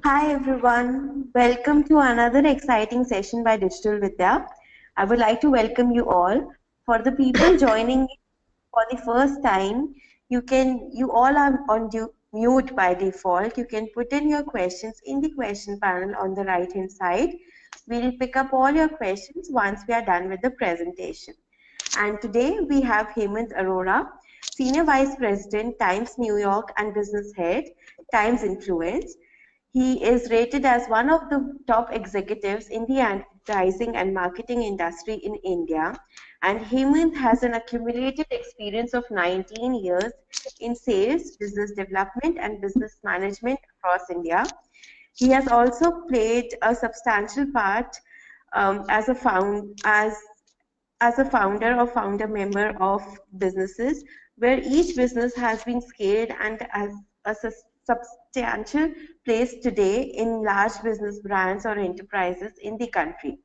Hi everyone, welcome to another exciting session by Digital Vidya. I would like to welcome you all. For the people joining for the first time, you all are on mute by default. You can put in your questions in the question panel on the right hand side. We'll pick up all your questions once we are done with the presentation. And today we have Hemant Arora, Senior Vice President, Times New York and Business Head, Times Influence. He is rated as one of the top executives in the advertising and marketing industry in India. And Hemant has an accumulated experience of 19 years in sales, business development, and business management across India. He has also played a substantial part as a founder or founder member of businesses where each business has been scaled and has a substantial place today in large business brands or enterprises in the country.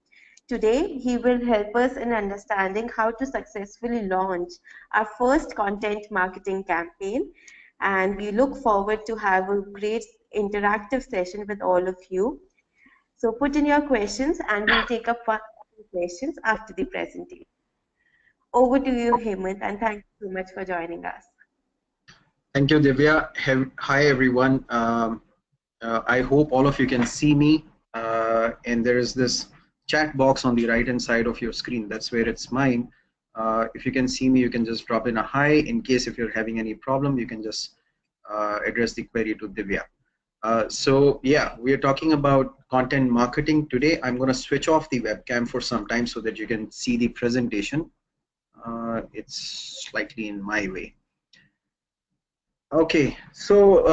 Today, he will help us in understanding how to successfully launch our first content marketing campaign. And we look forward to have a great interactive session with all of you. So put in your questions and we'll take up one or two questions after the presentation. Over to you, Hemant, and thank you so much for joining us. Thank you, Divya. Hi, everyone. I hope all of you can see me. And there is this chat box on the right-hand side of your screen. That's where it's mine. If you can see me, you can just drop in a hi. In case if you're having any problem, you can just address the query to Divya. So yeah, we are talking about content marketing today. I'm going to switch off the webcam for some time so that you can see the presentation. It's slightly in my way. Okay, so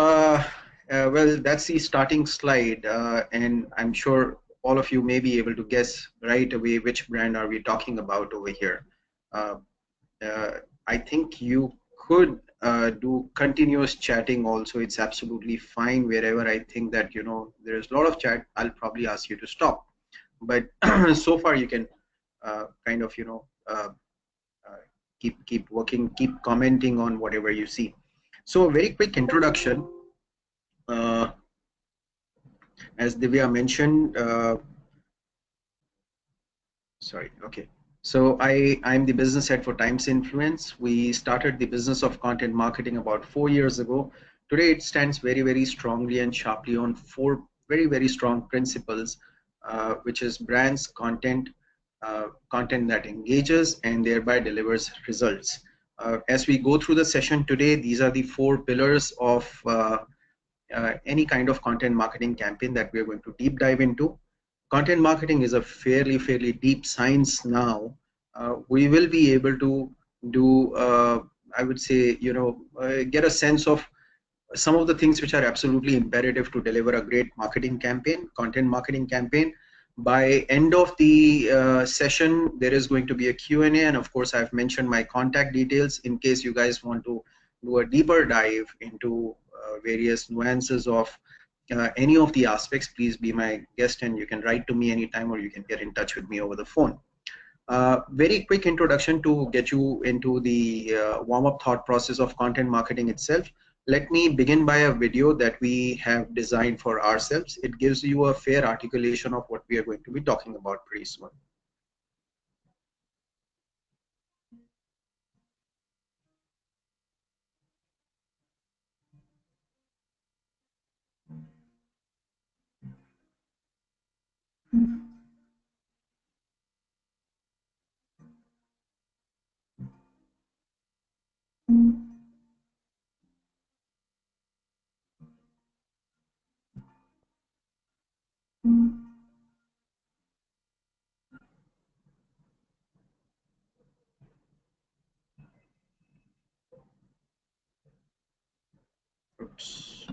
well, that's the starting slide, and I'm sure all of you may be able to guess right away which brand are we talking about over here. Uh, I think you could do continuous chatting also. It's absolutely fine wherever I think that there is a lot of chat. I'll probably ask you to stop, but so far you can kind of keep working, keep commenting on whatever you see. So a very quick introduction. Uh, as Divya mentioned, sorry, okay. So I'm the business head for Times Influence. We started the business of content marketing about 4 years ago. Today it stands very, very strongly and sharply on four very, very strong principles, which is brands, content that engages and thereby delivers results. As we go through the session today, these are the four pillars of any kind of content marketing campaign that we're going to deep dive into. Content marketing is a fairly deep science now. We will be able to do, I would say, get a sense of some of the things which are absolutely imperative to deliver a great marketing campaign, content marketing campaign. By end of the session, there is going to be a Q&A, and of course, I've mentioned my contact details in case you guys want to do a deeper dive into various nuances of any of the aspects. Please be my guest, and you can write to me anytime, or you can get in touch with me over the phone. Very quick introduction to get you into the warm-up thought process of content marketing itself. Let me begin by a video that we have designed for ourselves. It gives you a fair articulation of what we are going to be talking about pretty soon. Oops.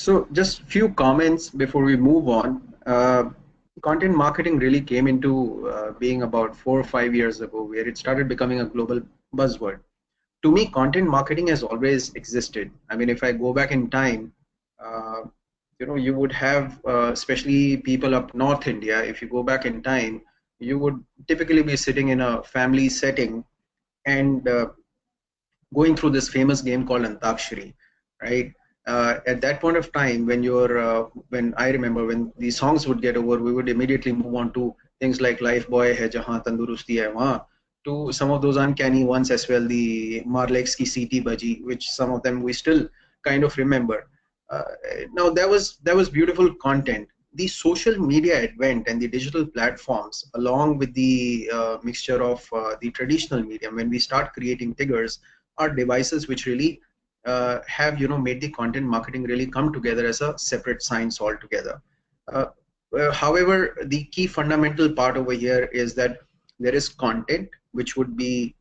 So just few comments before we move on. Content marketing really came into being about 4 or 5 years ago, where it started becoming a global buzzword. To me, content marketing has always existed. I mean, if I go back in time, uh, you would have, especially people up North India, if you go back in time, you would typically be sitting in a family setting and going through this famous game called Antakshari, right? At that point of time, when I remember when the songs would get over, we would immediately move on to things like Life Boy Hai Jahan Tandurusti Hai Wahan, to some of those uncanny ones as well, the Marlex Ki Siti Baji, which some of them we still kind of remember. Uh, Now that was beautiful content. The social media advent and the digital platforms, along with the mixture of the traditional medium, when we start creating figures, are devices which really have made the content marketing really come together as a separate science altogether. Uh, However, the key fundamental part over here is that there is content which would be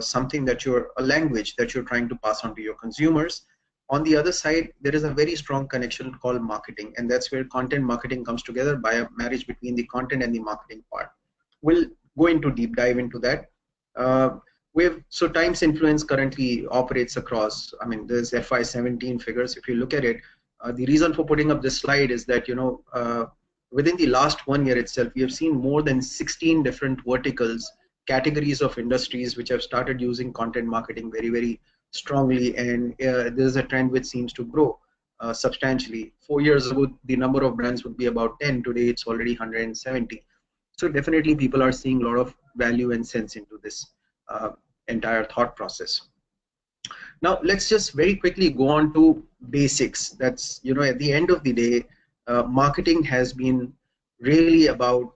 something that you're a language that you're trying to pass on to your consumers. On the other side, there is a very strong connection called marketing, and that's where content marketing comes together by a marriage between the content and the marketing part. We'll go into deep dive into that. Uh, so Times Influence currently operates across, I mean, there's FY17 figures. If you look at it, the reason for putting up this slide is that, within the last 1 year itself, we have seen more than 16 different verticals, categories of industries which have started using content marketing very, very strongly. And this is a trend which seems to grow substantially. 4 years ago, the number of brands would be about 10. Today, it's already 170. So definitely people are seeing a lot of value and sense into this uh, entire thought process. Now let's just very quickly go on to basics. That's, at the end of the day, marketing has been really about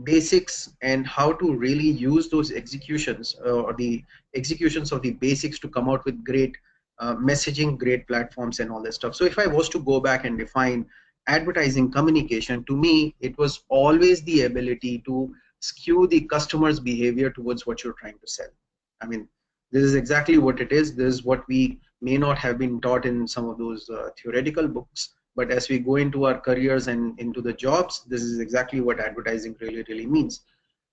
basics and how to really use those executions or the executions of the basics to come out with great messaging, great platforms, and all that stuff. So if I was to go back and define advertising communication, to me, it was always the ability to skew the customer's behavior towards what you're trying to sell. I mean, this is exactly what it is. This is what we may not have been taught in some of those theoretical books, but as we go into our careers and into the jobs, this is exactly what advertising really, really means.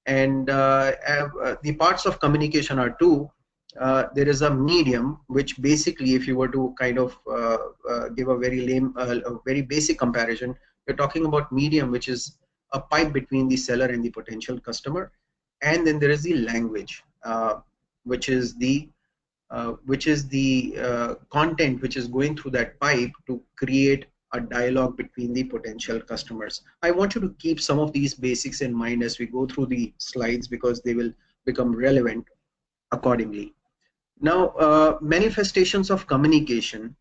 And the parts of communication are two. There is a medium, which basically, if you were to kind of give a very lame, a very basic comparison, you're talking about medium, which is a pipe between the seller and the potential customer. And then there is the language, which is the content which is going through that pipe to create a dialogue between the potential customers. I want you to keep some of these basics in mind as we go through the slides, because they will become relevant accordingly. Now, manifestations of communication,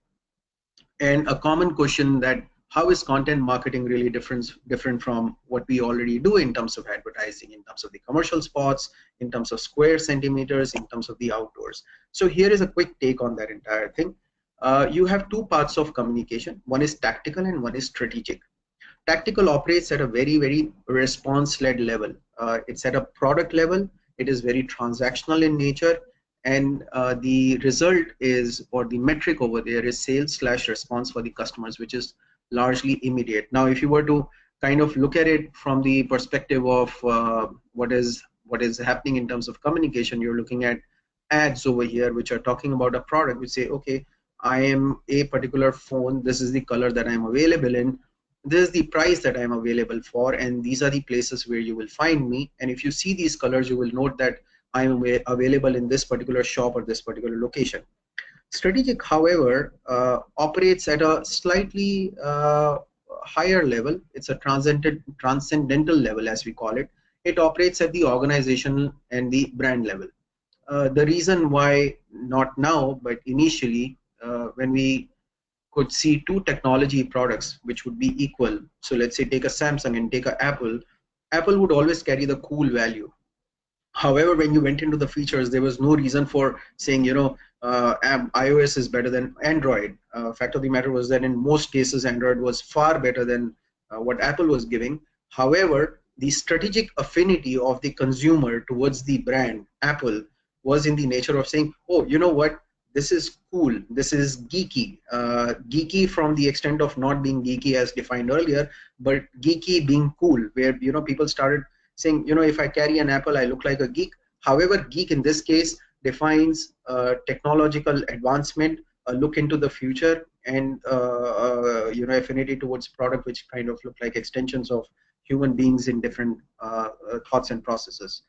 and a common question that how is content marketing really different from what we already do in terms of advertising, in terms of the commercial spots, in terms of square centimeters, in terms of the outdoors. So here is a quick take on that entire thing. You have two parts of communication. One is tactical and one is strategic. Tactical operates at a very, very response-led level. It's at a product level. It is very transactional in nature, and the result is, or the metric over there is sales slash response for the customers, which is largely immediate. Now, if you were to kind of look at it from the perspective of what is happening in terms of communication, you're looking at ads over here, which are talking about a product. We say, okay, I am a particular phone. This is the color that I'm available in. This is the price that I'm available for, and these are the places where you will find me. And if you see these colors, you will note that I'm available in this particular shop or this particular location. Strategic, however, operates at a slightly higher level. It's a transcendental level, as we call it. It operates at the organization and the brand level. The reason why not now, but initially, when we could see two technology products which would be equal. So let's say take a Samsung and take a Apple. Apple would always carry the cool value. However, when you went into the features, there was no reason for saying, iOS is better than Android. Fact of the matter was that in most cases, Android was far better than what Apple was giving. However, the strategic affinity of the consumer towards the brand Apple was in the nature of saying, oh, you know what? this is cool, this is geeky. Geeky from the extent of not being geeky as defined earlier, but geeky being cool, where people started saying, if I carry an Apple, I look like a geek. However, geek in this case defines technological advancement, a look into the future, and affinity towards product which kind of look like extensions of human beings in different thoughts and processes.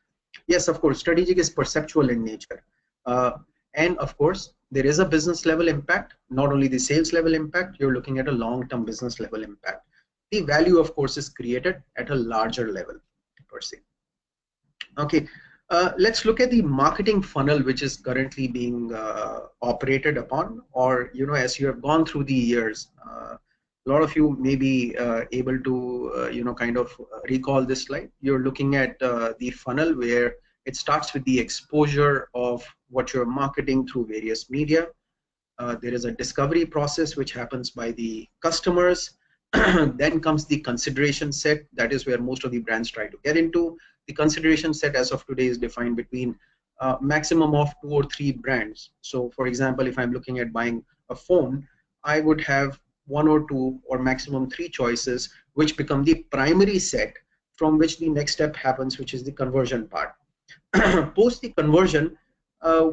Yes, of course, strategic is perceptual in nature. Uh, and of course, there is a business level impact, not only the sales level impact, you're looking at a long-term business level impact. The value, of course, is created at a larger level per se. Okay, let's look at the marketing funnel which is currently being operated upon, or as you have gone through the years. A lot of you may be able to kind of recall this slide. You're looking at the funnel where it starts with the exposure of what you're marketing through various media. There is a discovery process which happens by the customers. Then comes the consideration set. That is where most of the brands try to get into. The consideration set as of today is defined between maximum of 2 or 3 brands. So for example, if I'm looking at buying a phone, I would have 1 or 2 or maximum 3 choices, which become the primary set from which the next step happens, which is the conversion part. Post the conversion,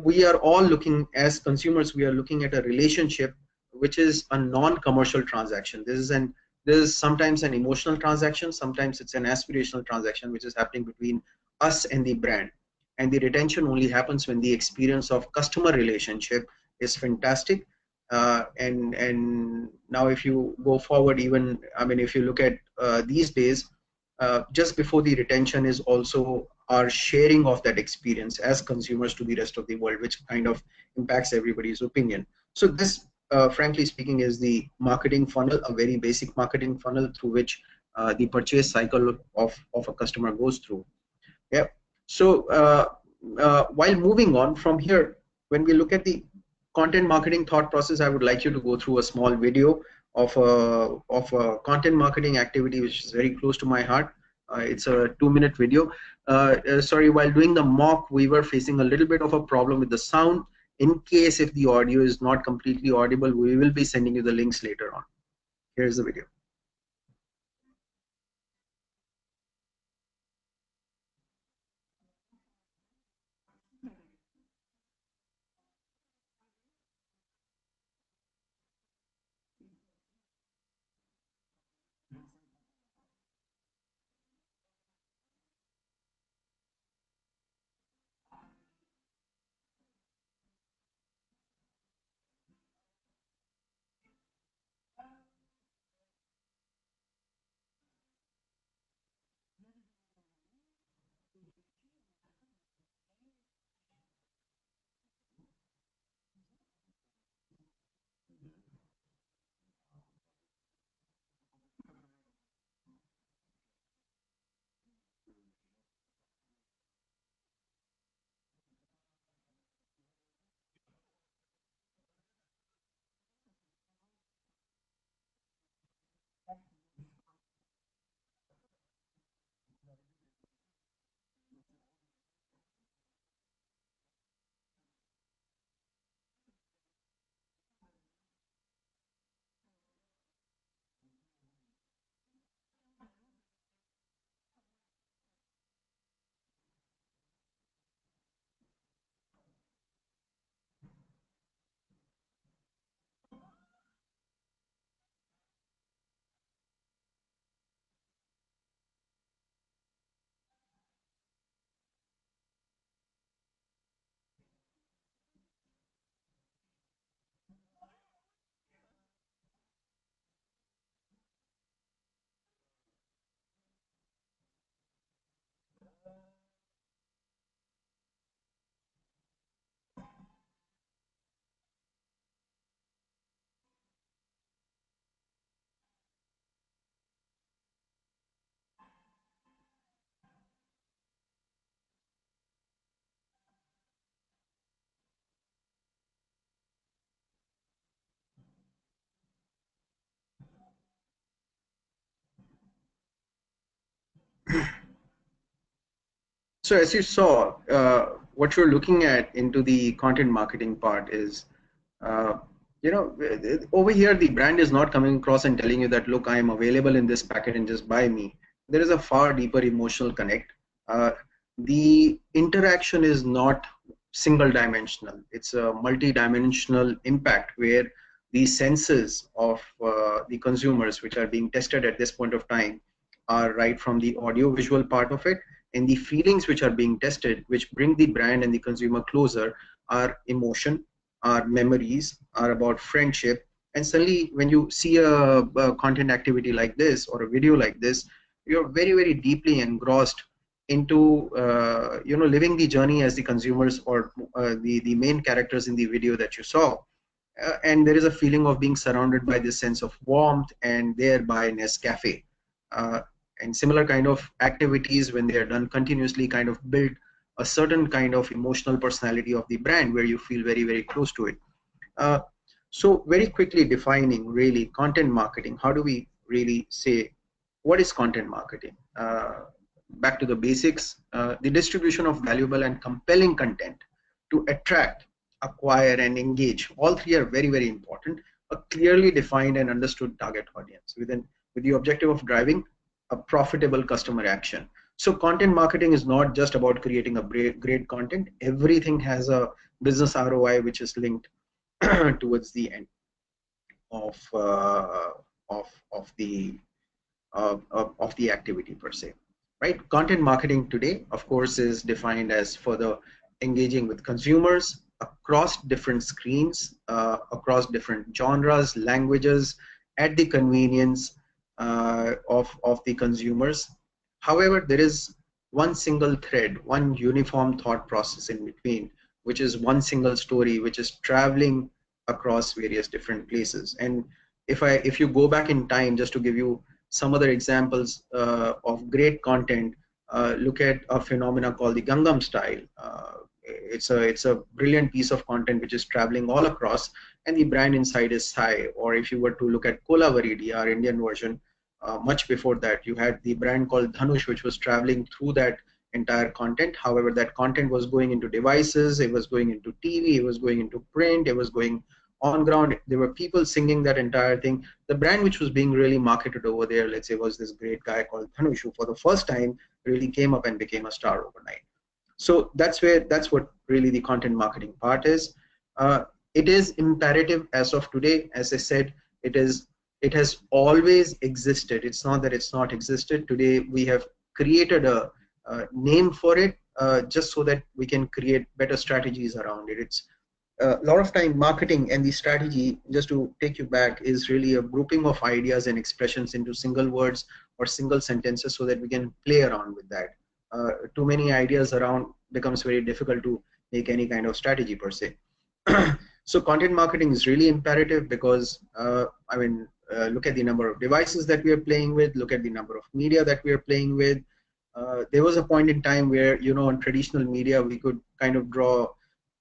we are all looking, as consumers, we are looking at a relationship which is a non-commercial transaction. This is sometimes an emotional transaction, sometimes it's an aspirational transaction which is happening between us and the brand. And the retention only happens when the experience of customer relationship is fantastic. And now if you go forward, even, I mean, if you look at these days, just before the retention is also our sharing of that experience as consumers to the rest of the world, which kind of impacts everybody's opinion. So this, frankly speaking, is the marketing funnel, a very basic marketing funnel through which the purchase cycle of a customer goes through. Yeah. So while moving on from here, when we look at the content marketing thought process, I would like you to go through a small video of a content marketing activity which is very close to my heart. It's a 2-minute video. Sorry, while doing the mock, we were facing a little bit of a problem with the sound. In case if the audio is not completely audible, we will be sending you the links later on. Here's the video. So as you saw, what you're looking at into the content marketing part is Uh, over here, the brand is not coming across and telling you that, look, I am available in this packet and just buy me. There is a far deeper emotional connect. Uh, the interaction is not single dimensional. It's a multi-dimensional impact where the senses of the consumers, which are being tested at this point of time, are right from the audio visual part of it, and the feelings which are being tested, which bring the brand and the consumer closer, are emotion, are memories, are about friendship. And suddenly, when you see a content activity like this or a video like this, you're very, very deeply engrossed into living the journey as the consumers or the main characters in the video that you saw. And there is a feeling of being surrounded by this sense of warmth and thereby Nescafe. Uh, and similar kind of activities, when they are done continuously, kind of build a certain kind of emotional personality of the brand where you feel very, very close to it. Uh, so very quickly defining really content marketing, how do we really say what is content marketing? Back to the basics, the distribution of valuable and compelling content to attract, acquire, and engage. All three are very, very important. A clearly defined and understood target audience with the objective of driving a profitable customer action. So content marketing is not just about creating a great content. Everything has a business ROI which is linked towards the end of uh, of the of the activity per se, right? Content marketing today, of course, is defined as further engaging with consumers across different screens, across different genres, languages, at the convenience of the consumers. However, there is one single thread, one uniform thought process in between, which is one single story, which is traveling across various different places. And if you go back in time, just to give you some other examples of great content, look at a phenomena called the Gangnam Style. It's a brilliant piece of content which is traveling all across, and the brand inside is Sai. Or if you were to look at Kola Varidi, our Indian version, much before that, you had the brand called Dhanush, which was traveling through that entire content. However, that content was going into devices, it was going into TV, it was going into print, it was going on ground. There were people singing that entire thing. The brand which was being really marketed over there, let's say, was this great guy called Dhanush, who for the first time really came up and became a star overnight. So that's what really the content marketing part is. uh, it is imperative as of today. As I said, it has always existed. It's not that it's not existed. Today we have created a name for it, just so that we can create better strategies around it. It's a lot of time marketing and the strategy, just to take you back, is really a grouping of ideas and expressions into single words or single sentences so that we can play around with that. Too many ideas around becomes very difficult to make any kind of strategy per se. So content marketing is really imperative because look at the number of devices that we are playing with, look at the number of media that we are playing with. There was a point in time where, on traditional media, we could kind of draw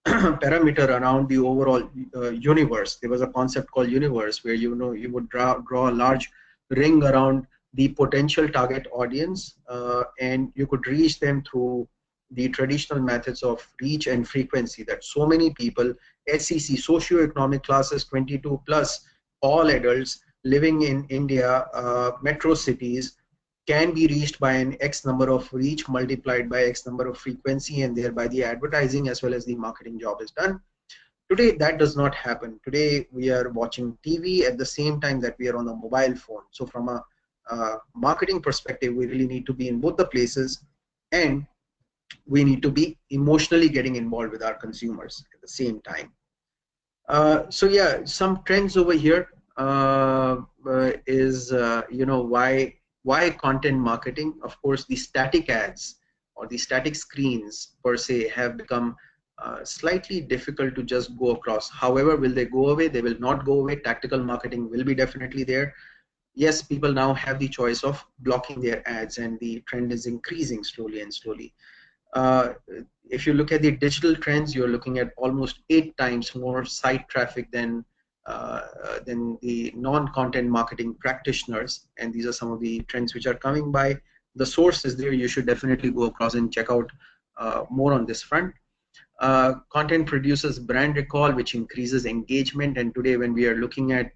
parameter around the overall universe. There was a concept called universe where, you would draw a large ring around the potential target audience, and you could reach them through the traditional methods of reach and frequency, that so many people, SEC, socioeconomic classes 22 plus, all adults living in India, metro cities, can be reached by an X number of reach multiplied by X number of frequency, and thereby the advertising as well as the marketing job is done. Today, that does not happen. Today, we are watching TV at the same time that we are on a mobile phone. So from a marketing perspective, we really need to be in both the places, and we need to be emotionally getting involved with our consumers at the same time. So yeah, some trends over here is why content marketing. Of course, the static ads or the static screens per se have become slightly difficult to just go across. However, will they go away? They will not go away. Tactical marketing will be definitely there. Yes, people now have the choice of blocking their ads, and the trend is increasing slowly and slowly. uh, if you look at the digital trends, you're looking at almost 8 times more site traffic than the non-content marketing practitioners, and these are some of the trends which are coming by. The source is there. You should definitely go across and check out more on this front. Content produces brand recall, which increases engagement. And today, when we are looking at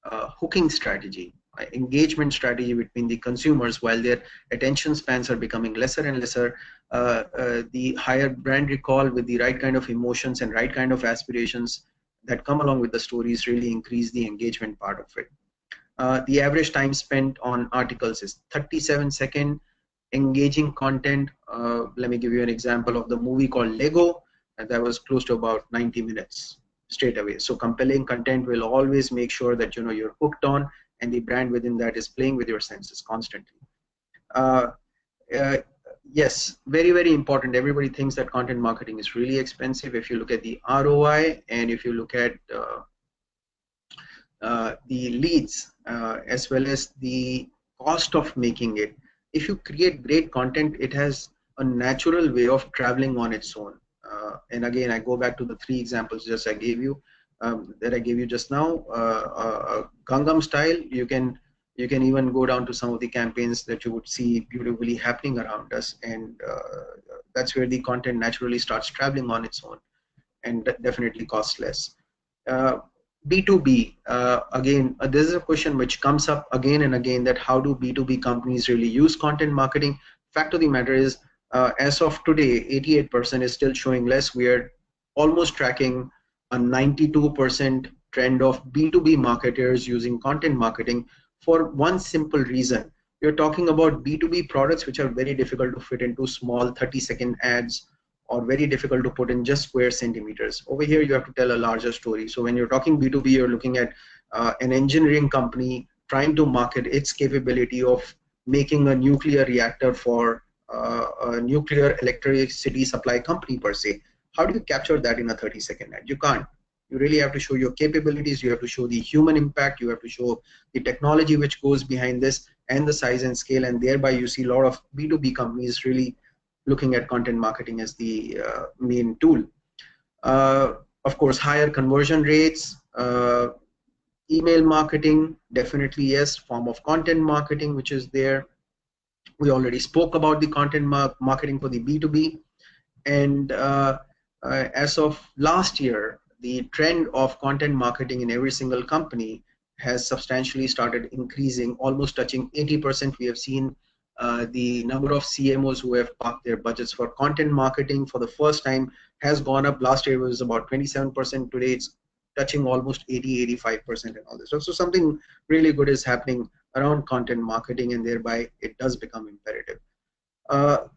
hooking strategy, engagement strategy between the consumers, while their attention spans are becoming lesser and lesser, the higher brand recall with the right kind of emotions and right kind of aspirations that come along with the stories really increase the engagement part of it. The average time spent on articles is 37-second. Engaging content, let me give you an example of the movie called Lego, and that was close to about 90 minutes straight away. So compelling content will always make sure that you're hooked on, and the brand within that is playing with your senses constantly. Uh, uh, yes, very, very important. Everybody thinks that content marketing is really expensive. If you look at the ROI, and if you look at the leads, as well as the cost of making it. If you create great content, it has a natural way of traveling on its own. And again, I go back to the three examples just I gave you, that I gave you just now. Gangnam Style, you can even go down to some of the campaigns that you would see beautifully happening around us, and that's where the content naturally starts traveling on its own, and definitely costs less. Uh, B2B, again, this is a question which comes up again and again, that how do B2B companies really use content marketing? Fact of the matter is, as of today, 88% is still showing less. We are almost tracking a 92% trend of B2B marketers using content marketing for one simple reason. You're talking about B2B products which are very difficult to fit into small 30-second ads, or very difficult to put in just square centimeters. Over here, you have to tell a larger story. So when you're talking B2B, you're looking at an engineering company trying to market its capability of making a nuclear reactor for a nuclear electricity supply company per se. How do you capture that in a 30-second ad? You can't. You really have to show your capabilities, you have to show the human impact, you have to show the technology which goes behind this, and the size and scale, and thereby you see a lot of B2B companies really looking at content marketing as the main tool. Uh, of course, higher conversion rates, email marketing, definitely yes, form of content marketing which is there. We already spoke about the content marketing for the B2B. And as of last year, the trend of content marketing in every single company has substantially started increasing, almost touching 80%. We have seen the number of CMOs who have parked their budgets for content marketing for the first time has gone up. Last year it was about 27%. Today it's touching almost 80, 85% and all this. So something really good is happening around content marketing, and thereby it does become imperative.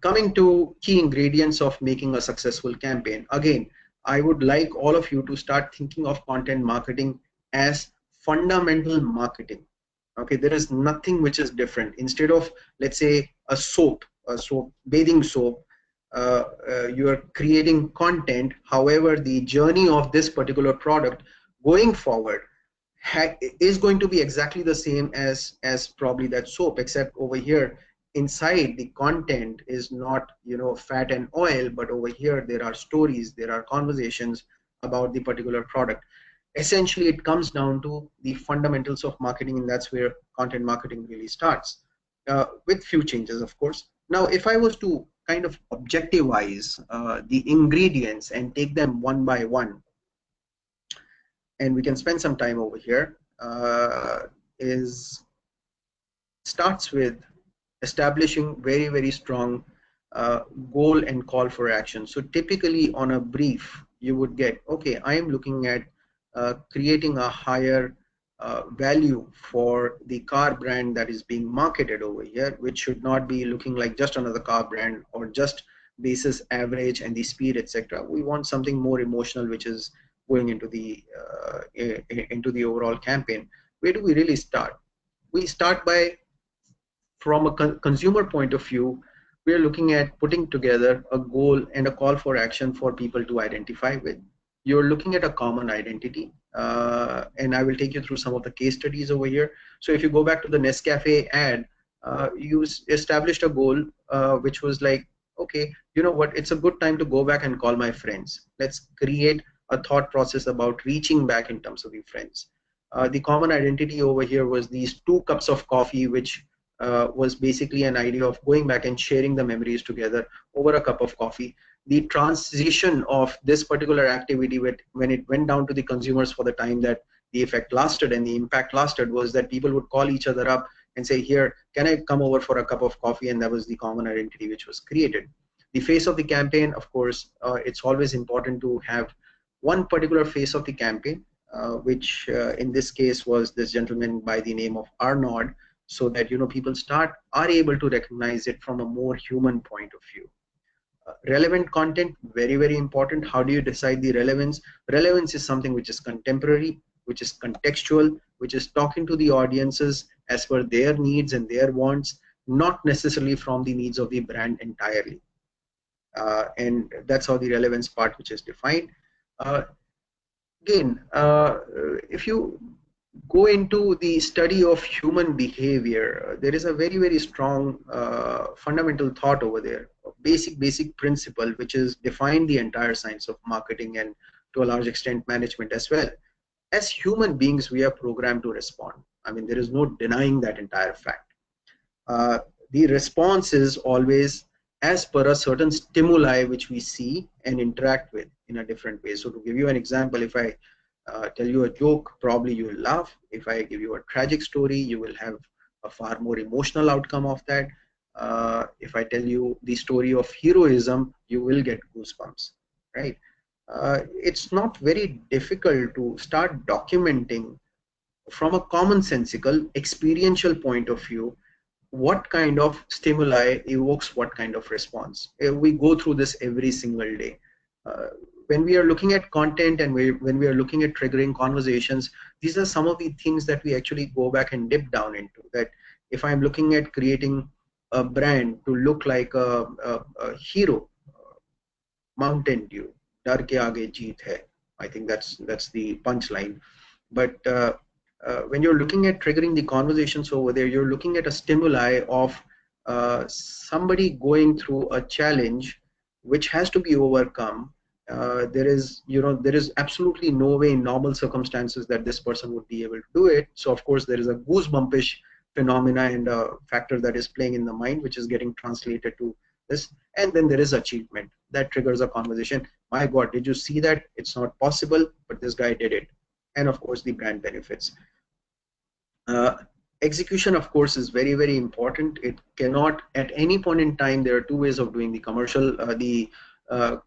Coming to key ingredients of making a successful campaign. Again, I would like all of you to start thinking of content marketing as fundamental marketing. Okay, there is nothing which is different. Instead of, let's say, a soap, bathing soap, you are creating content. However, the journey of this particular product going forward is going to be exactly the same as probably that soap, except over here inside the content is not fat and oil, but over here there are stories, there are conversations about the particular product. Essentially it comes down to the fundamentals of marketing, and that's where content marketing really starts, with few changes of course. Now if I was to kind of objectivize the ingredients and take them one by one, and we can spend some time over here, is starts with establishing very, very strong goal and call for action. So typically on a brief, you would get, okay, I am looking at creating a higher value for the car brand that is being marketed over here, which should not be looking like just another car brand or just basis average and the speed, etc. We want something more emotional, which is going into the overall campaign. Where do we really start? We start by, from a consumer point of view, we are looking at putting together a goal and a call for action for people to identify with. You're looking at a common identity, and I will take you through some of the case studies over here. So if you go back to the Nescafe ad, you established a goal, which was like, okay, you know what, it's a good time to go back and call my friends. Let's create a thought process about reaching back in terms of the friends. The common identity over here was these 2 cups of coffee, which was basically an idea of going back and sharing the memories together over a cup of coffee. The transition of this particular activity, when it went down to the consumers for the time that the effect lasted and the impact lasted, was that people would call each other up and say, here, can I come over for a cup of coffee? And that was the common identity which was created. The face of the campaign, of course, it's always important to have one particular face of the campaign, which in this case was this gentleman by the name of Arnaud, so that people are able to recognize it from a more human point of view. Relevant content, very, very important. How do you decide the relevance? Relevance is something which is contemporary, which is contextual, which is talking to the audiences as per their needs and their wants, not necessarily from the needs of the brand entirely. And that's how the relevance part which is defined. Uh, Again, if you go into the study of human behavior, there is a very, very strong fundamental thought over there, a basic principle, which is defined the entire science of marketing and to a large extent management as well. As human beings, we are programmed to respond. I mean, there is no denying that entire fact. uh, the response is always as per a certain stimuli which we see and interact with in a different way. So to give you an example, if I tell you a joke, probably you will laugh. If I give you a tragic story, you will have a far more emotional outcome of that. If I tell you the story of heroism, you will get goosebumps, right? It's not very difficult to start documenting from a commonsensical experiential point of view what kind of stimuli evokes what kind of response. We go through this every single day. Uh, when we are looking at content and when we are looking at triggering conversations, these are some of the things that we actually go back and dip down into. That if I'm looking at creating a brand to look like a hero, Mountain Dew, डर के आगे जीत है. I think that's the punchline. But when you're looking at triggering the conversations over there, you're looking at a stimuli of somebody going through a challenge which has to be overcome. There is absolutely no way in normal circumstances that this person would be able to do it. So of course there is a goosebumpish phenomena and a factor that is playing in the mind, which is getting translated to this. And then there is achievement that triggers a conversation. My God, did you see that? It's not possible, but this guy did it. And of course the brand benefits. uh, Execution, of course, is very, very important. It cannot, at any point in time, there are two ways of doing the commercial, the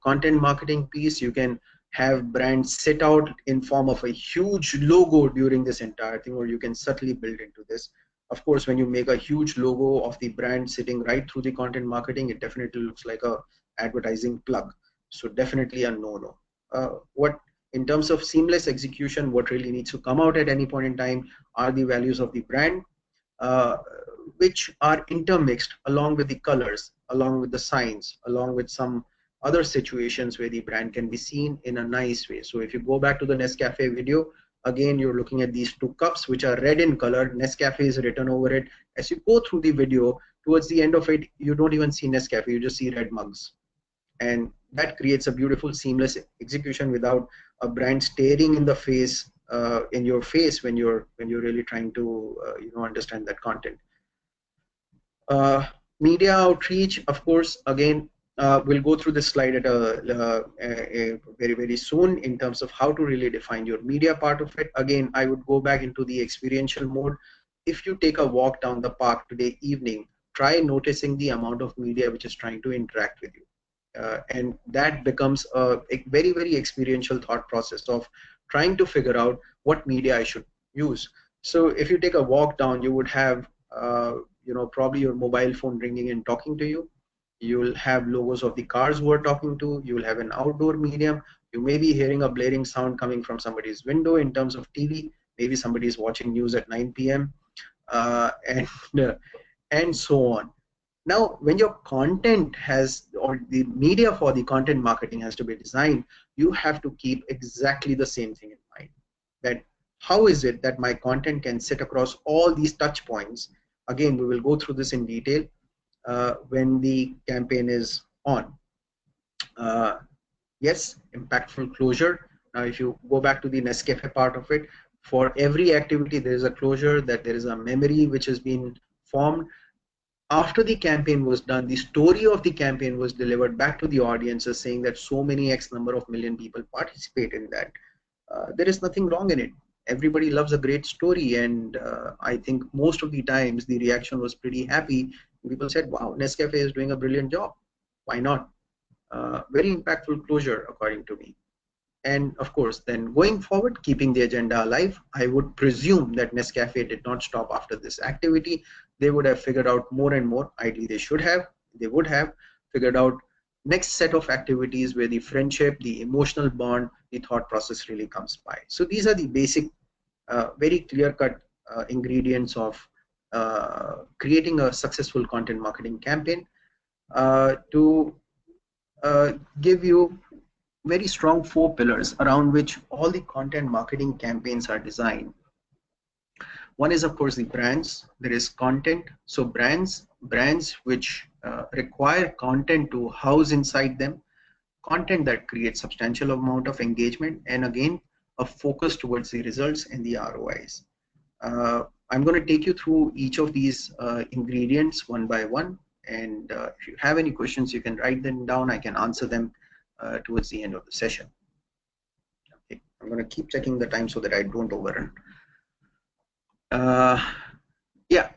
content marketing piece. You can have brands sit out in form of a huge logo during this entire thing, or you can subtly build into this. Of course, when you make a huge logo of the brand sitting right through the content marketing, it definitely looks like a advertising plug. So definitely a no-no. What in terms of seamless execution, what really needs to come out at any point in time are the values of the brand, uh, which are intermixed along with the colors, along with the signs, along with some other situations where the brand can be seen in a nice way. So if you go back to the Nescafe video, again, you're looking at these two cups which are red in color. Nescafe is written over it. As you go through the video, towards the end of it, you don't even see Nescafe, you just see red mugs. And that creates a beautiful seamless execution without a brand staring in the face, in your face, when you're really trying to understand that content. Media outreach, of course, again, we'll go through this slide at a very, very soon in terms of how to really define your media part of it. Again, I would go back into the experiential mode. If you take a walk down the park today evening, try noticing the amount of media which is trying to interact with you. And that becomes a very, very experiential thought process of trying to figure out what media I should use. So if you take a walk down, you would have probably your mobile phone ringing and talking to you. You'll have logos of the cars who are talking to. You'll have an outdoor medium. You may be hearing a blaring sound coming from somebody's window in terms of TV. Maybe somebody is watching news at 9 p.m. And and so on. Now, when your content has, or the media for the content marketing has to be designed, you have to keep exactly the same thing in mind. That how is it that my content can sit across all these touch points? Again, we will go through this in detail when the campaign is on. Uh, yes, impactful closure. Now, if you go back to the Nescafe part of it, for every activity there is a closure, that there is a memory which has been formed. After the campaign was done, the story of the campaign was delivered back to the audiences saying that so many X number of million people participate in that. There is nothing wrong in it. Everybody loves a great story, and I think most of the times the reaction was pretty happy. People said, wow, Nescafe is doing a brilliant job. Why not? Very impactful closure, according to me. And of course, then going forward, keeping the agenda alive, I would presume that Nescafe did not stop after this activity. They would have figured out more and more. Ideally, they would have figured out next set of activities where the friendship, the emotional bond, the thought process really comes by. So these are the basic, very clear-cut ingredients of creating a successful content marketing campaign. To give you very strong four pillars around which all the content marketing campaigns are designed. One is, of course, the brands. There is content. So brands which require content to house inside them, content that creates substantial amount of engagement, and again, a focus towards the results and the ROIs. I'm going to take you through each of these ingredients one by one. And if you have any questions, you can write them down. I can answer them towards the end of the session. Okay. I'm going to keep checking the time so that I don't overrun. Yeah.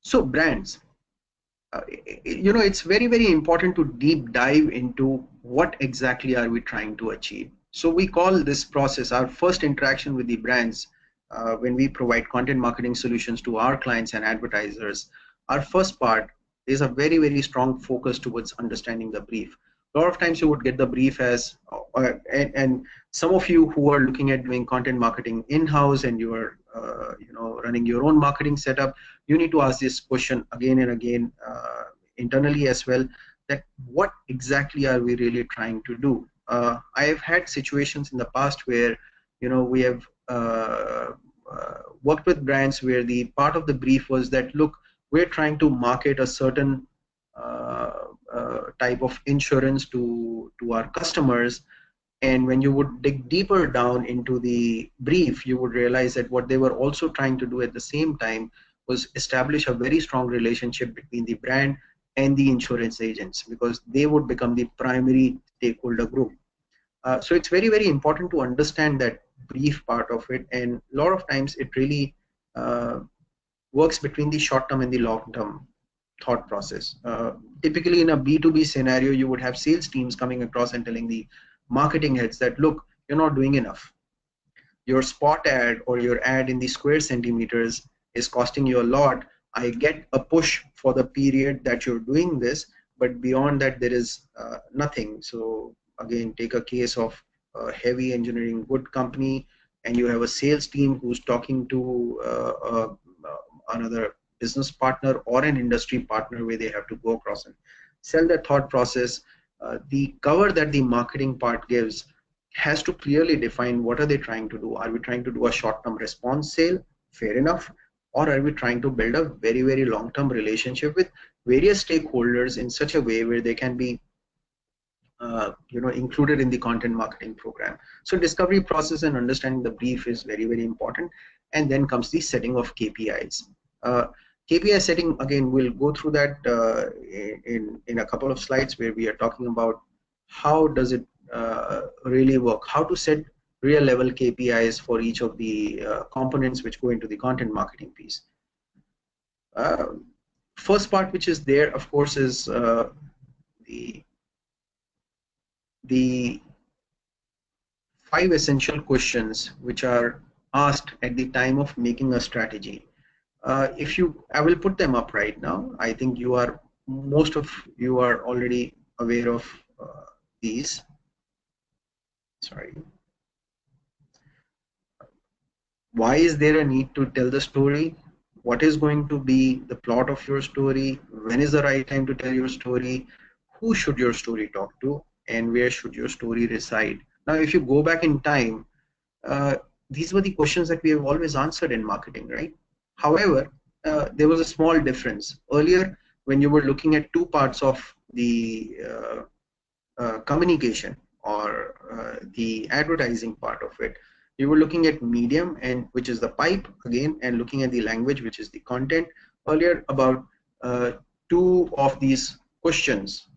So brands. It's very, very important to deep dive into what exactly are we trying to achieve. So we call this process our first interaction with the brands when we provide content marketing solutions to our clients and advertisers. Our first part is a very, very strong focus towards understanding the brief. A lot of times you would get the brief as, and some of you who are looking at doing content marketing in-house and you are, running your own marketing setup, you need to ask this question again and again internally as well, that what exactly are we really trying to do? I have had situations in the past where, we have worked with brands where the part of the brief was that, look, we're trying to market a certain type of insurance to our customers. And when you would dig deeper down into the brief, you would realize that what they were also trying to do at the same time was establish a very strong relationship between the brand and the insurance agents, because they would become the primary stakeholder group. So it's very, very important to understand that brief part of it. And a lot of times it really works between the short term and the long term thought process. Typically in a B2B scenario, you would have sales teams coming across and telling the marketing heads that, look, you're not doing enough. Your spot ad or your ad in the square centimeters is costing you a lot. I get a push for the period that you're doing this, but beyond that there is nothing. So again, take a case of a heavy engineering good company, and you have a sales team who's talking to another business partner or an industry partner where they have to go across and sell their thought process. The cover that the marketing part gives has to clearly define what are they trying to do. Are we trying to do a short-term response sale? Fair enough. Or are we trying to build a very, very long-term relationship with various stakeholders in such a way where they can be included in the content marketing program? So discovery process and understanding the brief is very, very important. And then comes the setting of KPIs. KPI setting, again, we'll go through that in a couple of slides where we are talking about how does it really work, how to set real level KPIs for each of the components which go into the content marketing piece. First part which is there, of course, is the 5 essential questions which are asked at the time of making a strategy. I will put them up right now. I think most of you are already aware of these. Sorry. Why is there a need to tell the story? What is going to be the plot of your story? When is the right time to tell your story? Who should your story talk to? And where should your story reside? Now, if you go back in time, these were the questions that we have always answered in marketing, right? However, there was a small difference. Earlier, when you were looking at two parts of the communication or the advertising part of it, you were looking at medium, and which is the pipe again, and looking at the language, which is the content. Earlier, about two of these questions,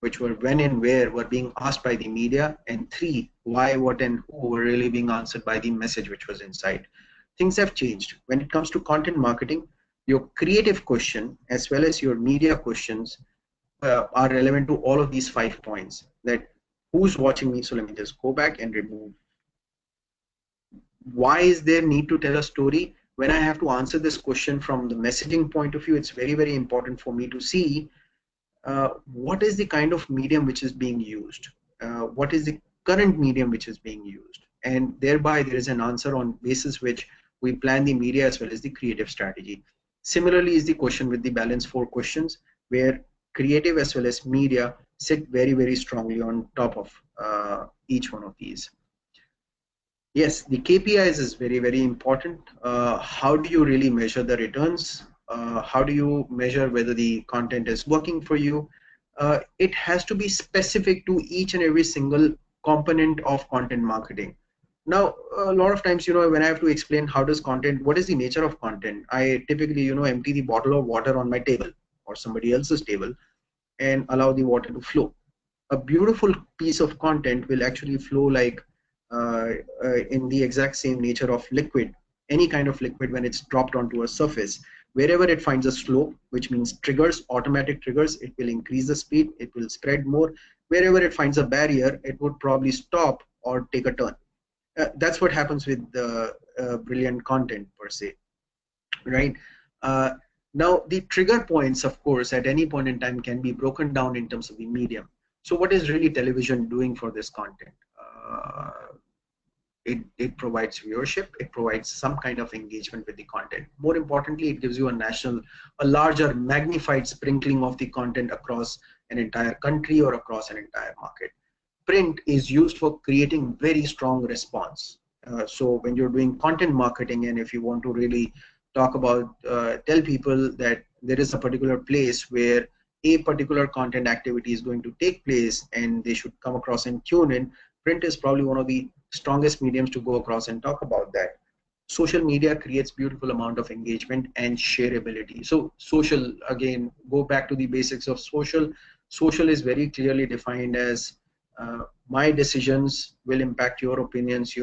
which were when and where, were being asked by the media, and three, why, what, and who were really being answered by the message which was inside. Things have changed. When it comes to content marketing, your creative question as well as your media questions are relevant to all of these 5 points. That who's watching me? So let me just go back and remove. Why is there need to tell a story? When I have to answer this question from the messaging point of view, it's very, very important for me to see what is the kind of medium which is being used, what is the current medium which is being used, and thereby there is an answer on basis which we plan the media as well as the creative strategy. Similarly is the question with the balance 4 questions, where creative as well as media sit very, very strongly on top of each one of these. Yes, the KPIs is very, very important. How do you really measure the returns? How do you measure whether the content is working for you? It has to be specific to each and every single component of content marketing. Now, a lot of times, when I have to explain how does content, what is the nature of content, I typically, empty the bottle of water on my table or somebody else's table and allow the water to flow. A beautiful piece of content will actually flow like uh, in the exact same nature of liquid, any kind of liquid. When it's dropped onto a surface, wherever it finds a slope, which means triggers, automatic triggers, it will increase the speed, it will spread more. Wherever it finds a barrier, it would probably stop or take a turn. That's what happens with the brilliant content per se, right? Uh, Now, the trigger points, of course, at any point in time can be broken down in terms of the medium. So what is really television doing for this content? It provides viewership, it provides some kind of engagement with the content. More importantly, it gives you a larger magnified sprinkling of the content across an entire country or across an entire market. Print is used for creating very strong response. So when you're doing content marketing, and if you want to really talk about, tell people that there is a particular place where a particular content activity is going to take place and they should come across and tune in, print is probably one of the strongest mediums to go across and talk about that. Social media creates beautiful amount of engagement and shareability. So social, again, go back to the basics of social. Social is very clearly defined as my decisions will impact your opinions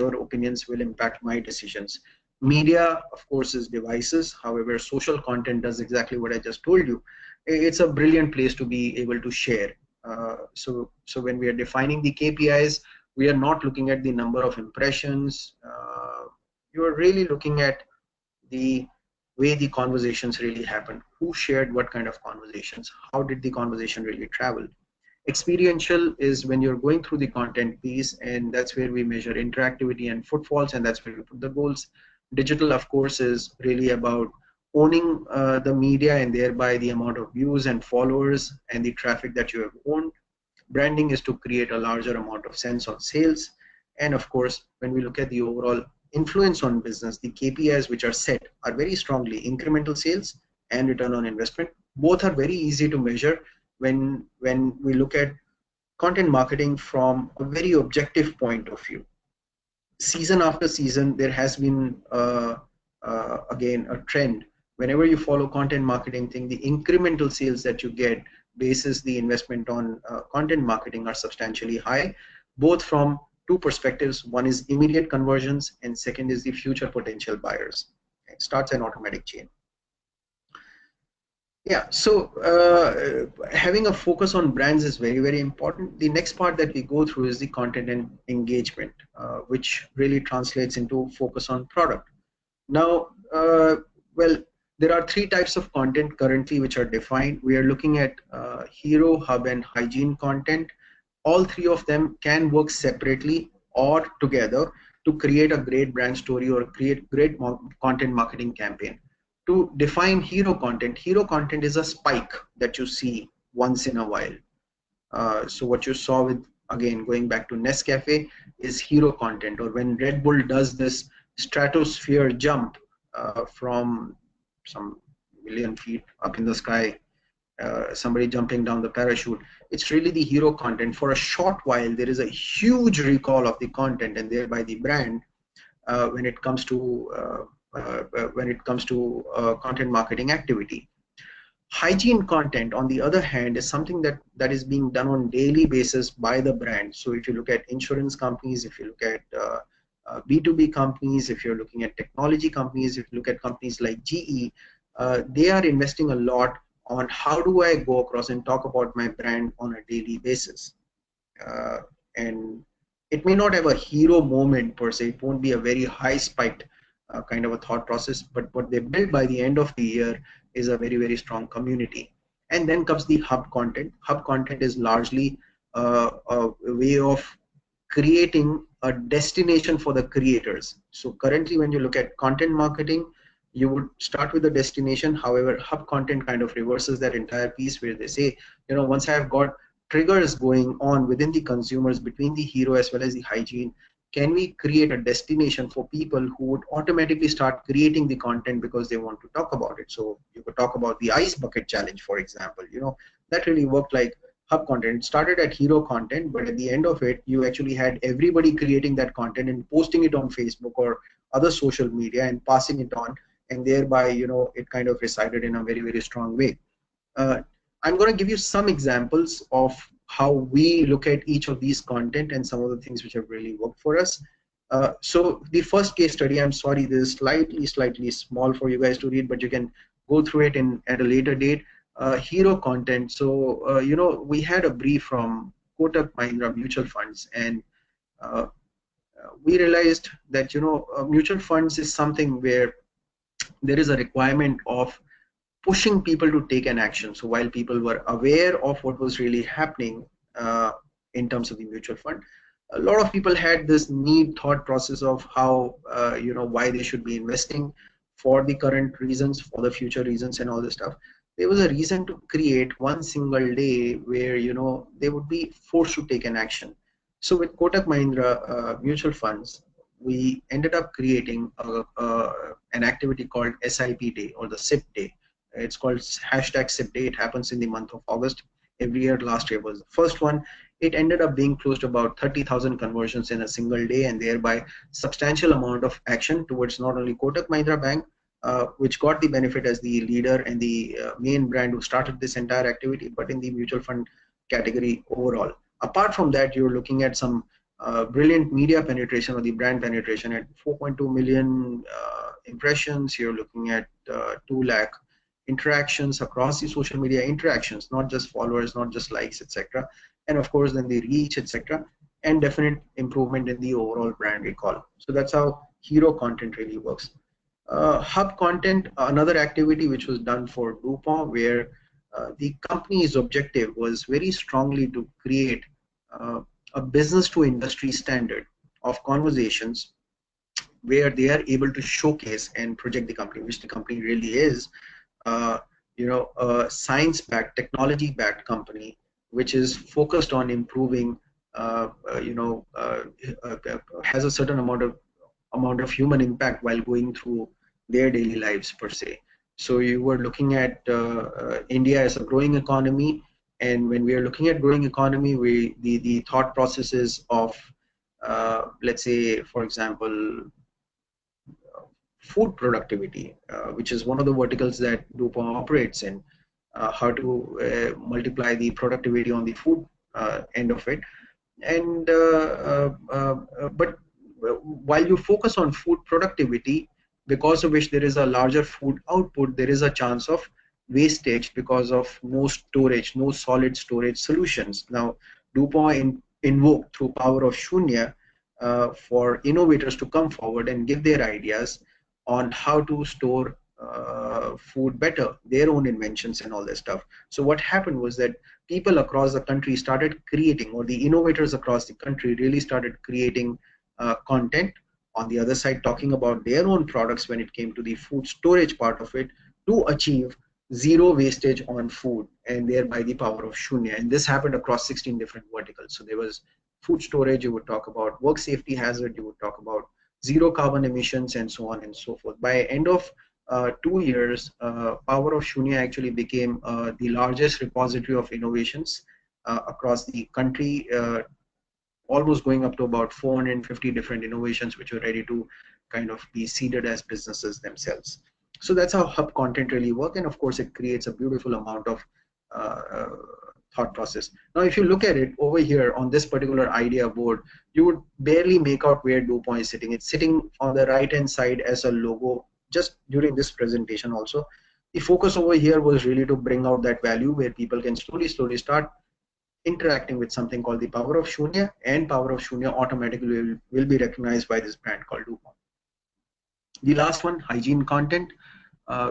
will impact my decisions. Media, of course, is devices. However, social content does exactly what I just told you. It's a brilliant place to be able to share. So when we are defining the KPIs, we are not looking at the number of impressions. You are really looking at the way the conversations really happen. Who shared what kind of conversations? How did the conversation really travel? Experiential is when you're going through the content piece, and that's where we measure interactivity and footfalls, and that's where we put the goals. Digital, of course, is really about owning the media and thereby the amount of views and followers and the traffic that you have owned. Branding is to create a larger amount of sense on sales. And of course, when we look at the overall influence on business, the KPIs which are set are very strongly incremental sales and return on investment. Both are very easy to measure when we look at content marketing from a very objective point of view. Season after season, there has been again a trend. Whenever you follow content marketing thing, the incremental sales that you get basis the investment on content marketing are substantially high, both from two perspectives. One is immediate conversions, and second is the future potential buyers. It starts an automatic chain. Yeah, so having a focus on brands is very, very important. The next part that we go through is the content and engagement, which really translates into focus on product. Now, well, there are three types of content currently which are defined. We are looking at hero, hub, and hygiene content. All three of them can work separately or together to create a great brand story or create great content marketing campaign. To define hero content is a spike that you see once in a while. So what you saw with, again, going back to Nescafe, is hero content, or when Red Bull does this stratosphere jump from some million feet up in the sky, somebody jumping down the parachute. It's really the hero content. For a short while, there is a huge recall of the content and thereby the brand when it comes to content marketing activity. Hygiene content, on the other hand, is something that is being done on daily basis by the brand. So if you look at insurance companies, if you look at B2B companies, if you're looking at technology companies, if you look at companies like GE, they are investing a lot on how do I go across and talk about my brand on a daily basis. uh, and it may not have a hero moment per se. It won't be a very high spiked kind of a thought process, but what they build by the end of the year is a very, very strong community. And then comes the hub content. Hub content is largely a way of creating a destination for the creators. So currently, when you look at content marketing, you would start with the destination. However, hub content kind of reverses that entire piece, where they say, once I've got triggers going on within the consumers between the hero as well as the hygiene, can we create a destination for people who would automatically start creating the content because they want to talk about it? So you could talk about the ice bucket challenge, for example. That really worked like hub content. It started at hero content, but at the end of it, you actually had everybody creating that content and posting it on Facebook or other social media and passing it on, and thereby, it kind of resided in a very, very strong way. uh, I'm going to give you some examples of how we look at each of these content and some of the things which have really worked for us. So the first case study, I'm sorry, this is slightly small for you guys to read, but you can go through it at a later date. Hero content. So, we had a brief from Kotak Mahindra mutual funds, and uh, we realized that, mutual funds is something where there is a requirement of pushing people to take an action. So while people were aware of what was really happening in terms of the mutual fund, a lot of people had this neat thought process of how, why they should be investing for the current reasons, for the future reasons, and all this stuff. There was a reason to create one single day where, they would be forced to take an action. So with Kotak Mahindra mutual funds, we ended up creating an activity called SIP Day, or the SIP Day. It's called hashtag SIP Day. It happens in the month of August every year. Last year was the first one. It ended up being close to about 30,000 conversions in a single day, and thereby substantial amount of action towards not only Kotak Mahindra Bank, which got the benefit as the leader and the main brand who started this entire activity, but in the mutual fund category overall. Apart from that, you're looking at some brilliant media penetration or the brand penetration at 4.2 million impressions. You're looking at 2 lakh interactions across the social media interactions, not just followers, not just likes, etc. And of course, then the reach, etc. And definite improvement in the overall brand recall. So that's how hero content really works. Hub content, another activity which was done for DuPont, where the company's objective was very strongly to create uh, a business to industry standard of conversations where they are able to showcase and project the company, which the company really is. uh, a science-backed, technology-backed company, which is focused on improving, has a certain amount of human impact while going through their daily lives per se. So you were looking at India as a growing economy, and when we are looking at growing economy, the thought processes of, let's say, for example, food productivity, which is one of the verticals that DuPont operates in, how to multiply the productivity on the food end of it. And but while you focus on food productivity, because of which there is a larger food output, there is a chance of wastage because of no storage, no solid storage solutions. Now, DuPont invoked through power of Shunya for innovators to come forward and give their ideas on how to store food better, their own inventions and all that stuff. So what happened was that people across the country started creating, or the innovators across the country really started creating content on the other side, talking about their own products when it came to the food storage part of it, to achieve zero wastage on food, and thereby the power of Shunya. And this happened across 16 different verticals. So there was food storage, you would talk about work safety hazard, you would talk about zero carbon emissions, and so on and so forth. By end of 2 years, Power of Shunya actually became the largest repository of innovations across the country, almost going up to about 450 different innovations which were ready to kind of be seeded as businesses themselves. So that's how hub content really work, and of course it creates a beautiful amount of uh, uh, thought process. Now if you look at it over here on this particular idea board, you would barely make out where DuPont is sitting. It's sitting on the right hand side as a logo just during this presentation. Also the focus over here was really to bring out that value where people can slowly start interacting with something called the power of Shunya, and power of Shunya automatically will be recognized by this brand called DuPont. The last one, hygiene content,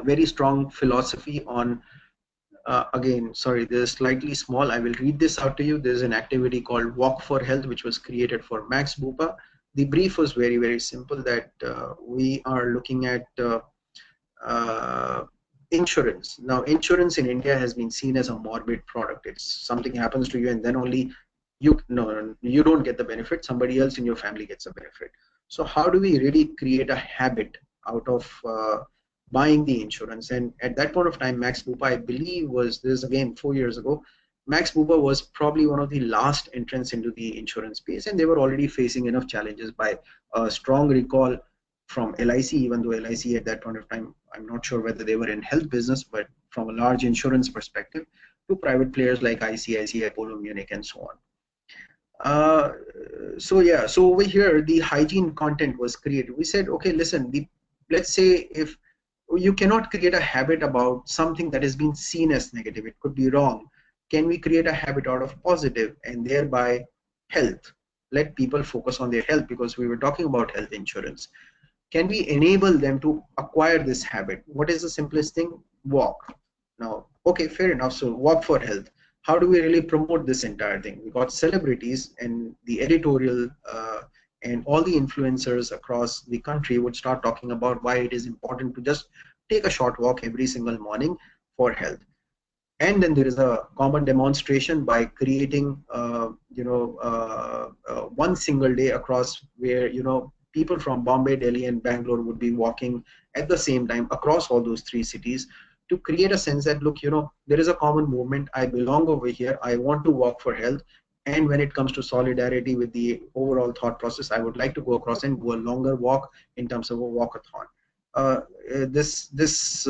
very strong philosophy on, again, sorry, this is slightly small. I will read this out to you. There's an activity called Walk for Health, which was created for Max Bupa. The brief was very simple, that we are looking at uh, insurance. Now, insurance in India has been seen as a morbid product. It's something happens to you, and then only you, no, you don't get the benefit. Somebody else in your family gets a benefit. So, how do we really create a habit out of buying the insurance? And at that point of time, Max Bupa, I believe, was this again 4 years ago. Max Bupa was probably one of the last entrants into the insurance space, and they were already facing enough challenges by a strong recall from LIC, even though LIC at that point of time, I'm not sure whether they were in health business, but from a large insurance perspective, to private players like ICICI, Polo Munich, and so on. Uh, so yeah, so over here, the hygiene content was created. We said, okay, listen, let's say if you cannot create a habit about something that has been seen as negative, it could be wrong. Can we create a habit out of positive and thereby health? Let people focus on their health, because we were talking about health insurance. Can we enable them to acquire this habit? What is the simplest thing? Walk. Now, okay, fair enough. So walk for health. How do we really promote this entire thing? We got celebrities, and the editorial and all the influencers across the country would start talking about why it is important to just take a short walk every single morning for health. And then there is a common demonstration by creating one single day across, where people from Bombay, Delhi, and Bangalore would be walking at the same time across all those three cities, to create a sense that, look, there is a common movement, I belong over here, I want to walk for health. And when it comes to solidarity with the overall thought process, I would like to go across and go a longer walk in terms of a walkathon. This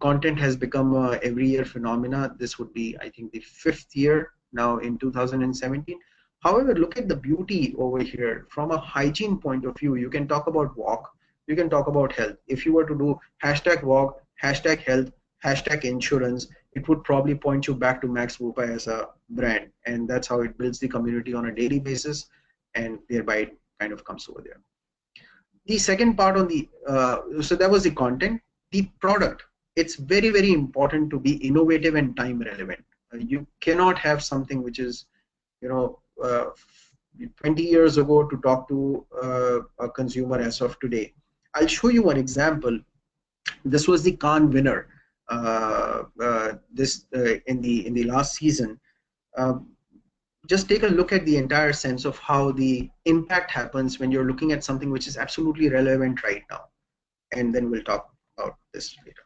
content has become a every year phenomena. This would be, I think, the fifth year now in 2017. However, look at the beauty over here. From a hygiene point of view, you can talk about walk, you can talk about health. If you were to do hashtag walk, hashtag health, hashtag insurance, it would probably point you back to Max Bupa as a brand. And that's how it builds the community on a daily basis, and thereby it kind of comes over there. The second part on the so that was the content. The product, it's very important to be innovative and time relevant. You cannot have something which is, you know uh, 20 years ago to talk to a consumer as of today. I'll show you one example. This was the Cannes winner this in the last season. uh, just take a look at the entire sense of how the impact happens when you're looking at something which is absolutely relevant right now, and then we'll talk about this later.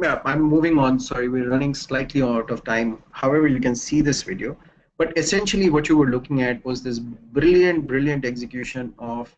Yeah, I'm moving on. Sorry, we're running slightly out of time. However, you can see this video. But essentially, what you were looking at was this brilliant, brilliant execution of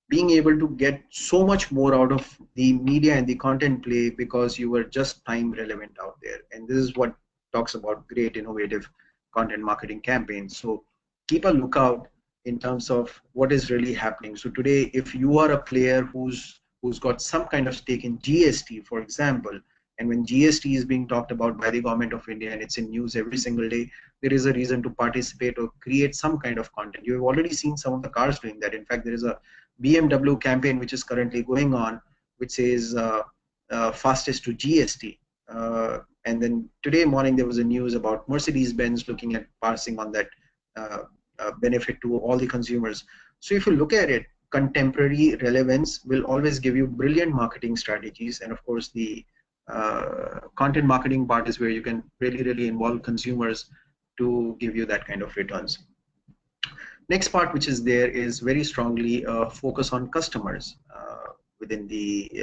being able to get so much more out of the media and the content play because you were just time relevant out there. And this is what talks about great, innovative content marketing campaigns. So keep a lookout in terms of what is really happening. So today, if you are a player who's got some kind of stake in GST, for example, and when GST is being talked about by the government of India and it's in news every single day, there is a reason to participate or create some kind of content. You have already seen some of the cars doing that. In fact, there is a BMW campaign which is currently going on, which says fastest to GST. And then today morning there was a news about Mercedes-Benz looking at passing on that uh, benefit to all the consumers. So if you look at it, contemporary relevance will always give you brilliant marketing strategies, and of course the content marketing part is where you can really, really involve consumers to give you that kind of returns. Next part, which is there, is very strongly focus on customers within the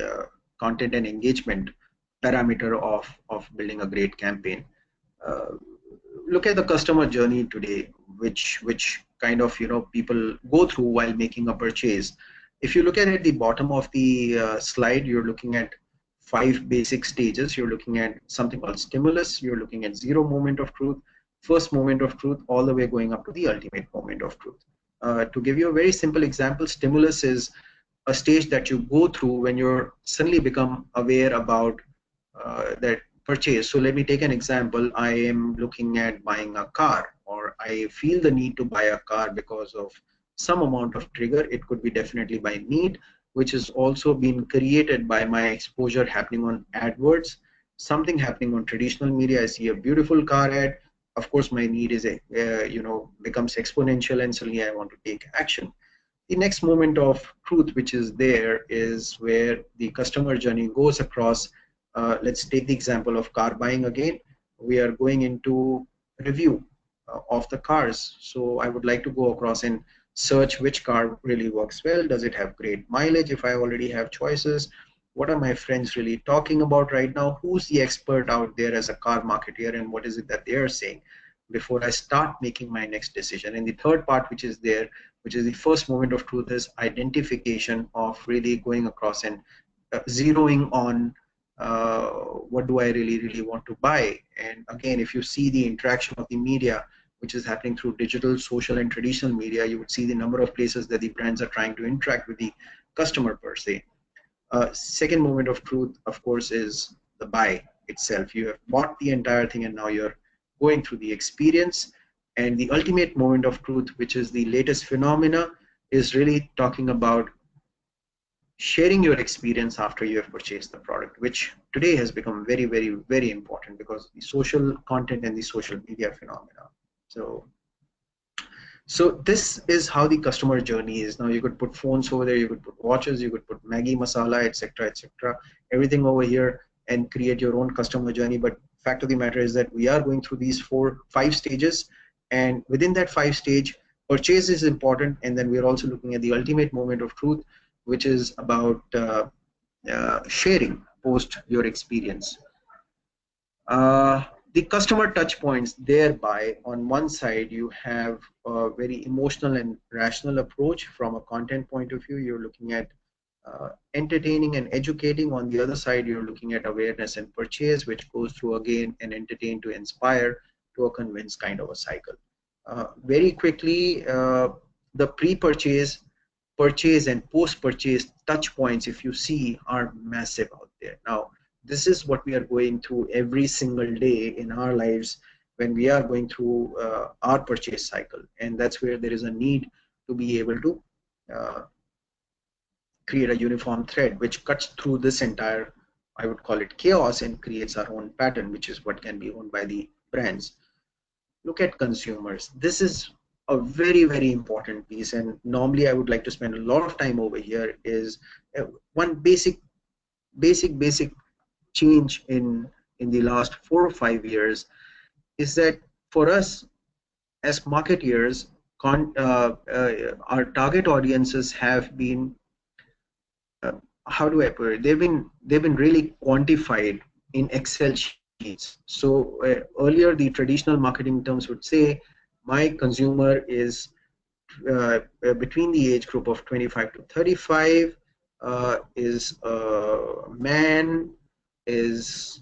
content and engagement parameter of building a great campaign. Uh, Look at the customer journey today, which kind of people go through while making a purchase. If you look at the bottom of the slide, you're looking at five basic stages. You're looking at something called stimulus. You're looking at zero moment of truth, first moment of truth, all the way going up to the ultimate moment of truth. To give you a very simple example, stimulus is a stage that you go through when you're suddenly become aware about that purchase. So let me take an example. I am looking at buying a car, or I feel the need to buy a car because of some amount of trigger. It could be definitely by need, which is also been created by my exposure happening on AdWords, something happening on traditional media. I see a beautiful car ad. Of course, my need is becomes exponential, and suddenly I want to take action. The next moment of truth which is there is where the customer journey goes across. Let's take the example of car buying again. We are going into review of the cars, so I would like to go across and search which car really works well. Does it have great mileage? If I already have choices, what are my friends really talking about right now? Who's the expert out there as a car marketer, and what is it that they are saying before I start making my next decision? And the third part which is there, which is the first moment of truth, is identification of really going across and zeroing on what do I really, really want to buy. And again, if you see the interaction of the media, which is happening through digital, social, and traditional media, you would see the number of places that the brands are trying to interact with the customer per se. Second moment of truth, of course, is the buy itself. You have bought the entire thing and now you're going through the experience. And the ultimate moment of truth, which is the latest phenomena, is really talking about sharing your experience after you have purchased the product, which today has become very, very, very important because the social content and the social media phenomena. So so this is how the customer journey is. Now you could put phones over there, you could put watches, you could put Maggie masala, etc., etc., everything over here and create your own customer journey. But fact of the matter is that we are going through these five stages, and within that five stage, purchase is important, and then we're also looking at the ultimate moment of truth, which is about sharing post your experience. Uh, the customer touch points, thereby on one side you have a very emotional and rational approach. From a content point of view, you're looking at entertaining and educating. On the other side, you're looking at awareness and purchase, which goes through again an entertain to inspire to a convince kind of a cycle. Very quickly, the pre-purchase, purchase, and post-purchase touch points, if you see, are massive out there. Now, this is what we are going through every single day in our lives when we are going through our purchase cycle, and that's where there is a need to be able to uh, create a uniform thread which cuts through this entire, I would call it, chaos, and creates our own pattern, which is what can be owned by the brands. Look at consumers. This is a very, very important piece, and normally I would like to spend a lot of time over here. Is one basic change in the last 4 or 5 years is that for us as marketeers, our target audiences have been, uh, how do I put it? They've been really quantified in Excel sheets. So earlier the traditional marketing terms would say my consumer is between the age group of 25 to 35, is a man, is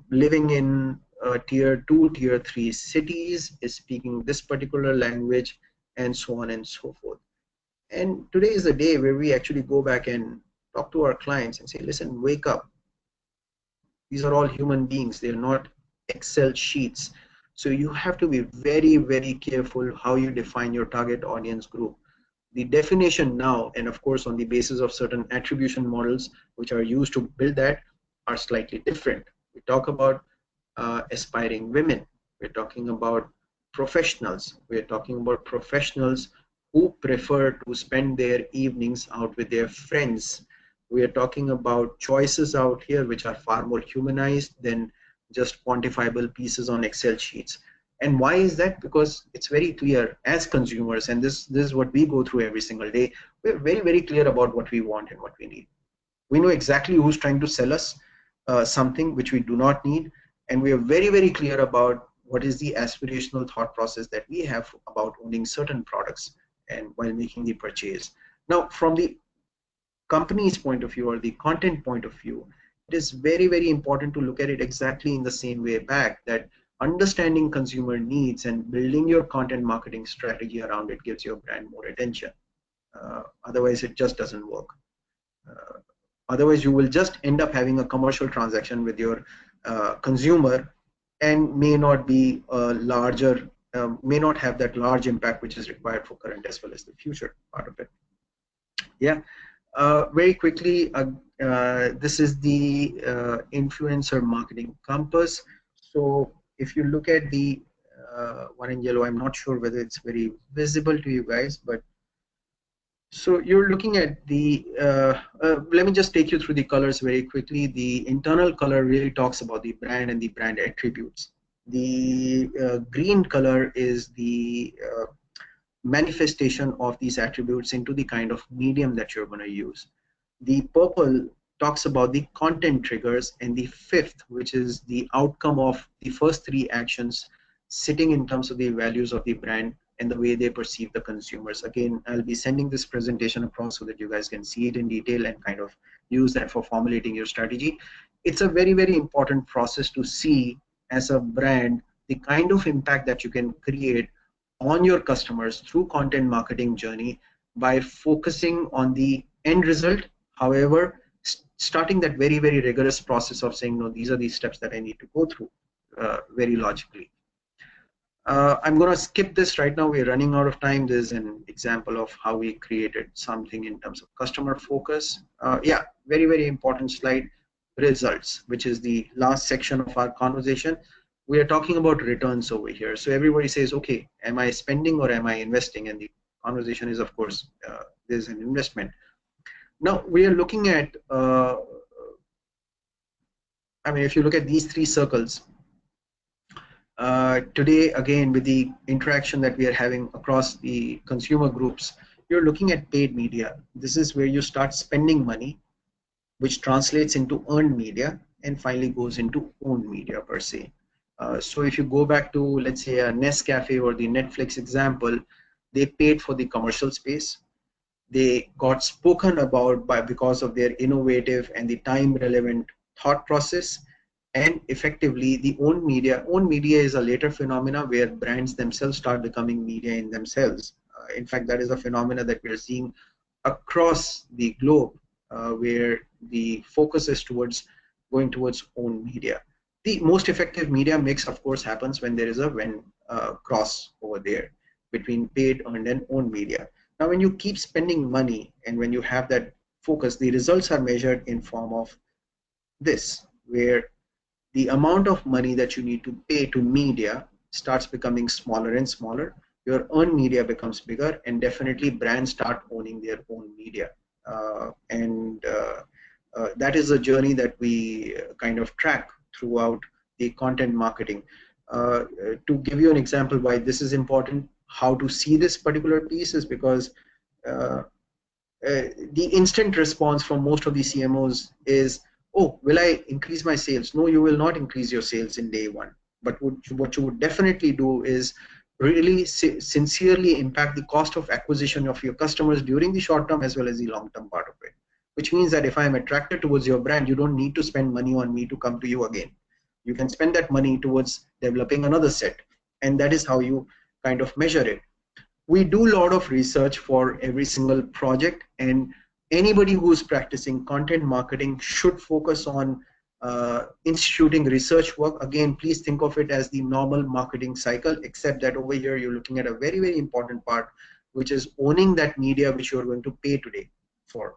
living in tier 2, tier 3 cities, is speaking this particular language, and so on and so forth. And today is the day where we actually go back and talk to our clients and say, listen, wake up. These are all human beings. They're not Excel sheets. So you have to be very, very careful how you define your target audience group. The definition now, and of course on the basis of certain attribution models which are used to build that, are slightly different. We talk about aspiring women. We're talking about professionals. We're talking about professionals who prefer to spend their evenings out with their friends. We are talking about choices out here which are far more humanized than just quantifiable pieces on Excel sheets. And why is that? Because it's very clear as consumers, and this is what we go through every single day. We're very, very clear about what we want and what we need. We know exactly who's trying to sell us something which we do not need, and we are very, very clear about what is the aspirational thought process that we have about owning certain products and while making the purchase. Now, from the company's point of view or the content point of view, it is very, very important to look at it exactly in the same way back, that understanding consumer needs and building your content marketing strategy around it gives your brand more attention. Otherwise, it just doesn't work. Uh, Otherwise, you will just end up having a commercial transaction with your consumer and may not be a larger, may not have that large impact which is required for current as well as the future part of it. Yeah. Very quickly, this is the influencer marketing compass. So if you look at the one in yellow, I'm not sure whether it's very visible to you guys, but so you're looking at the, let me just take you through the colors very quickly. The internal color really talks about the brand and the brand attributes. The green color is the manifestation of these attributes into the kind of medium that you're going to use. The purple talks about the content triggers, and the fifth, which is the outcome of the first three actions, sitting in terms of the values of the brand and the way they perceive the consumers. Again, I'll be sending this presentation across so that you guys can see it in detail and kind of use that for formulating your strategy. It's a very, very important process to see as a brand the kind of impact that you can create on your customers through content marketing journey by focusing on the end result. However, starting that very, very rigorous process of saying, no, these are the steps that I need to go through very logically. I'm going to skip this right now. We're running out of time. There's an example of how we created something in terms of customer focus. Yeah, very, very important slide, results, which is the last section of our conversation. We are talking about returns over here. So everybody says, okay, am I spending or am I investing? And the conversation is, of course, there's an investment. Now we are looking at, I mean, if you look at these three circles, today, again, with the interaction that we are having across the consumer groups, you're looking at paid media. This is where you start spending money, which translates into earned media and finally goes into owned media per se. So if you go back to, let's say, a Nescafe or the Netflix example, they paid for the commercial space. They got spoken about because of their innovative and the time relevant thought process. And effectively, the owned media is a later phenomena where brands themselves start becoming media in themselves. In fact, that is a phenomena that we are seeing across the globe, where the focus is towards going towards owned media. The most effective media mix, of course, happens when there is a cross over there between paid, earned, and owned media. Now, when you keep spending money and when you have that focus, the results are measured in form of this, where the amount of money that you need to pay to media starts becoming smaller and smaller. Your earned media becomes bigger, and definitely brands start owning their own media. That is a journey that we kind of track throughout the content marketing. To give you an example why this is important, how to see this particular piece is because the instant response from most of the CMOs is, Oh, will I increase my sales? No, you will not increase your sales in day one. But what you would definitely do is really sincerely impact the cost of acquisition of your customers during the short term as well as the long term part of it. Which means that if I am attracted towards your brand, you don't need to spend money on me to come to you again. You can spend that money towards developing another set. And that is how you kind of measure it. We do a lot of research for every single project, and anybody who's practicing content marketing should focus on instituting research work. Again, please think of it as the normal marketing cycle, except that over here you're looking at a very, very important part, which is owning that media which you're going to pay today for,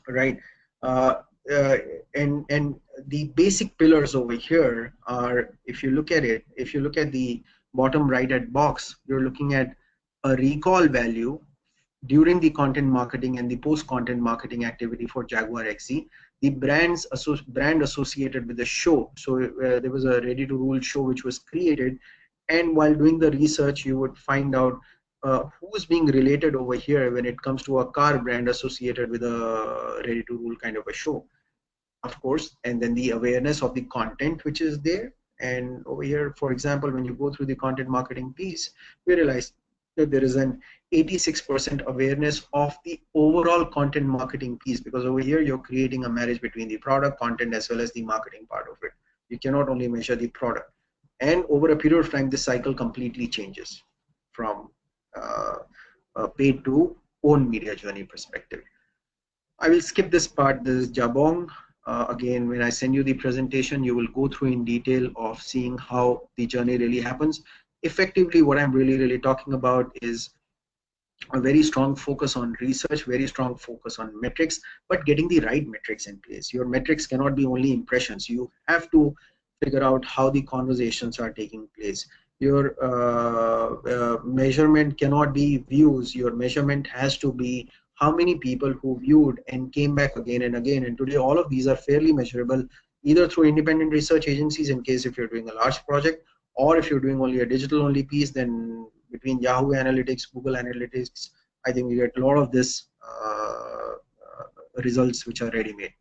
right? uh, uh, and the basic pillars over here are, if you look at it, if you look at the bottom right at box, you're looking at a recall value during the content marketing and the post content marketing activity for Jaguar XE, the brand associated with the show. So there was a ready to rule show which was created, and while doing the research you would find out who's being related over here when it comes to a car brand associated with a ready to rule kind of a show, of course, and then the awareness of the content which is there. And over here, for example, when you go through the content marketing piece, we realize that there is an 86% awareness of the overall content marketing piece, because over here you're creating a marriage between the product, content, as well as the marketing part of it. You cannot only measure the product. And over a period of time, this cycle completely changes from uh, paid to own media journey perspective. I will skip this part. This is Jabong. Again, when I send you the presentation, you will go through in detail of seeing how the journey really happens. Effectively, what I'm really talking about is a very strong focus on research, very strong focus on metrics, but getting the right metrics in place. Your metrics cannot be only impressions. You have to figure out how the conversations are taking place. Your measurement cannot be views. Your measurement has to be how many people who viewed and came back again and again. And today, all of these are fairly measurable, either through independent research agencies in case if you're doing a large project, or if you're doing only a digital only piece, then between Yahoo Analytics, Google Analytics, I think you get a lot of this results which are ready made.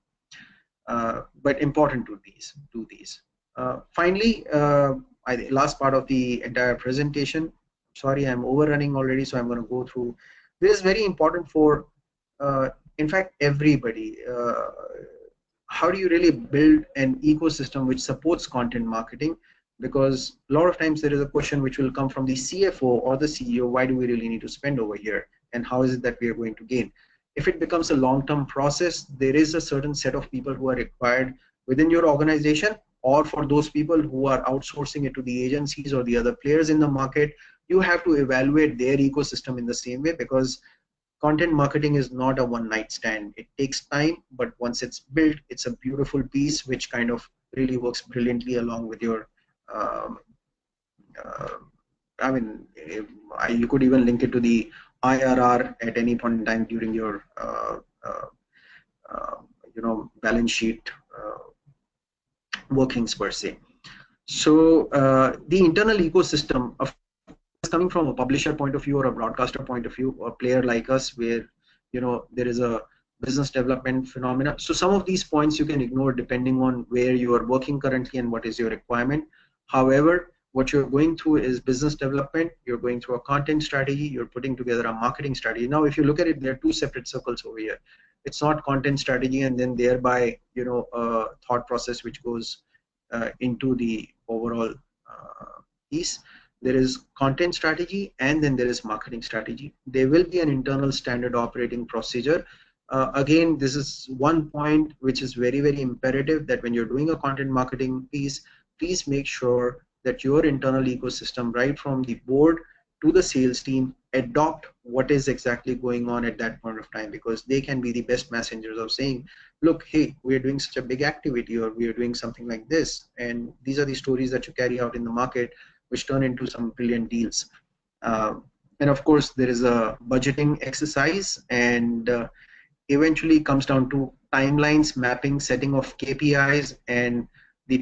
But important to these. Finally, last part of the entire presentation. Sorry, I'm overrunning already, so I'm going to go through. This is very important for, in fact, everybody. How do you really build an ecosystem which supports content marketing? Because a lot of times there is a question which will come from the CFO or the CEO, why do we really need to spend over here? And how is it that we are going to gain? If it becomes a long-term process, there is a certain set of people who are required within your organization, or for those people who are outsourcing it to the agencies or the other players in the market, you have to evaluate their ecosystem in the same way, because content marketing is not a one night stand. It takes time, but once it's built, it's a beautiful piece which kind of really works brilliantly along with your um, uh, I mean, you could even link it to the IRR at any point in time during your uh, balance sheet workings per se. So the internal ecosystem, of course, this is coming from a publisher point of view or a broadcaster point of view, or a player like us, where there is a business development phenomena. So some of these points you can ignore depending on where you are working currently and what is your requirement. However, what you're going through is business development. You're going through a content strategy. You're putting together a marketing strategy. Now, if you look at it, there are two separate circles over here. It's not content strategy and then thereby a thought process which goes into the overall piece. There is content strategy and then there is marketing strategy. There will be an internal standard operating procedure. Again, this is one point which is very, very imperative, that when you're doing a content marketing piece, please make sure that your internal ecosystem, right from the board to the sales team, adopt what is exactly going on at that point of time, because they can be the best messengers of saying, look, hey, we're doing such a big activity, or we are doing something like this, and these are the stories that you carry out in the market which turn into some brilliant deals. uh, and of course there is a budgeting exercise, and eventually comes down to timelines, mapping, setting of KPIs, and the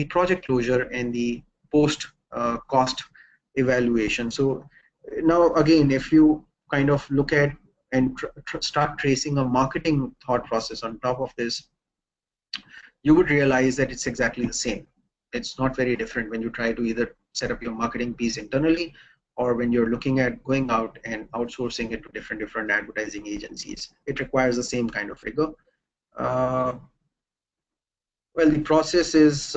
project closure and the post cost evaluation. So now again, if you kind of look at and start tracing a marketing thought process on top of this, you would realize that it's exactly the same. It's not very different when you try to either set up your marketing piece internally or when you're looking at going out and outsourcing it to different advertising agencies. It requires the same kind of rigor. Uh, well, the process is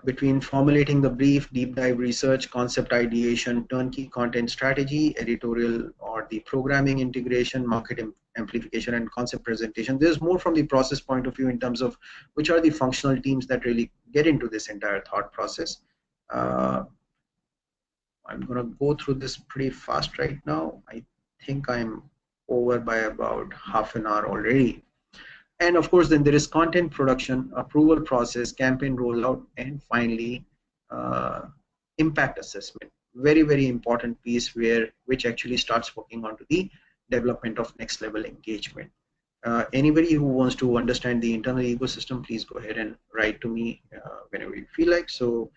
between formulating the brief, deep dive research, concept ideation, turnkey content strategy, editorial or the programming integration, market amplification, and concept presentation. There's more from the process point of view in terms of which are the functional teams that really get into this entire thought process. Uh, I'm going to go through this pretty fast right now. I think I'm over by about half an hour already. And of course, then there is content production, approval process, campaign rollout, and finally, uh, impact assessment. Very, very important piece which actually starts working onto the development of next level engagement. Anybody who wants to understand the internal ecosystem, please go ahead and write to me whenever you feel like. So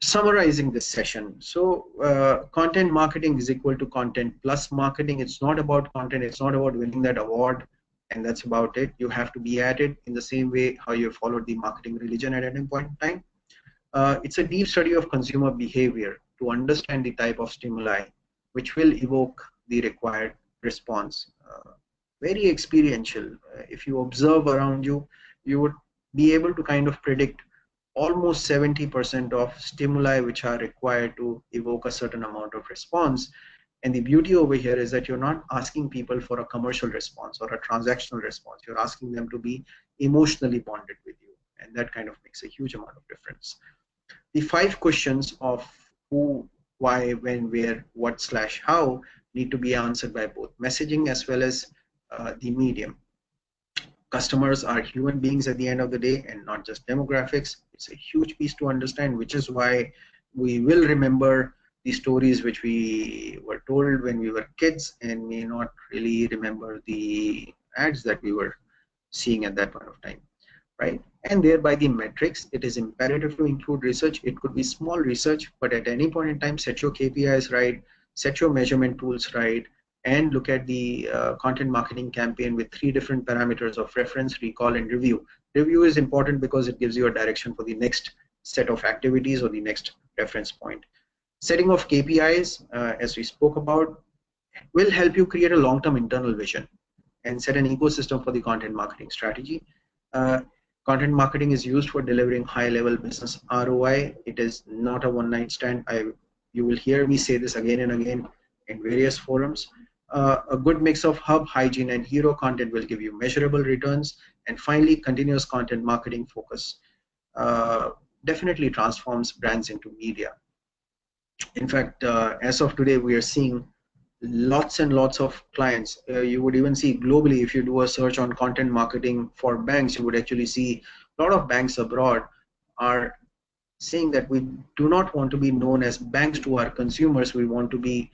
summarizing this session. So content marketing is equal to content plus marketing. It's not about content. It's not about winning that award. And that's about it. You have to be at it in the same way how you followed the marketing religion at any point in time. It's a deep study of consumer behavior to understand the type of stimuli which will evoke the required response. Very experiential. If you observe around you, you would be able to kind of predict almost 70% of stimuli which are required to evoke a certain amount of response. And the beauty over here is that you're not asking people for a commercial response or a transactional response. You're asking them to be emotionally bonded with you. And that kind of makes a huge amount of difference. The 5 questions of who, why, when, where, what / how need to be answered by both messaging as well as the medium. Customers are human beings at the end of the day and not just demographics. It's a huge piece to understand, which is why we will remember the stories which we were told when we were kids and may not really remember the ads that we were seeing at that point of time, right? And thereby the metrics, it is imperative to include research. It could be small research, but at any point in time, set your KPIs right, set your measurement tools right, and look at the content marketing campaign with 3 different parameters of reference, recall, and review. Review is important because it gives you a direction for the next set of activities or the next reference point. Setting of KPIs, as we spoke about, will help you create a long-term internal vision and set an ecosystem for the content marketing strategy. Uh, Content marketing is used for delivering high-level business ROI. It is not a one-night stand. You will hear me say this again and again in various forums. A good mix of hub, hygiene, and hero content will give you measurable returns. And finally, continuous content marketing focus definitely transforms brands into media. In fact, as of today, we are seeing lots and lots of clients. You would even see globally, if you do a search on content marketing for banks, you would actually see a lot of banks abroad are saying that we do not want to be known as banks to our consumers. We want to be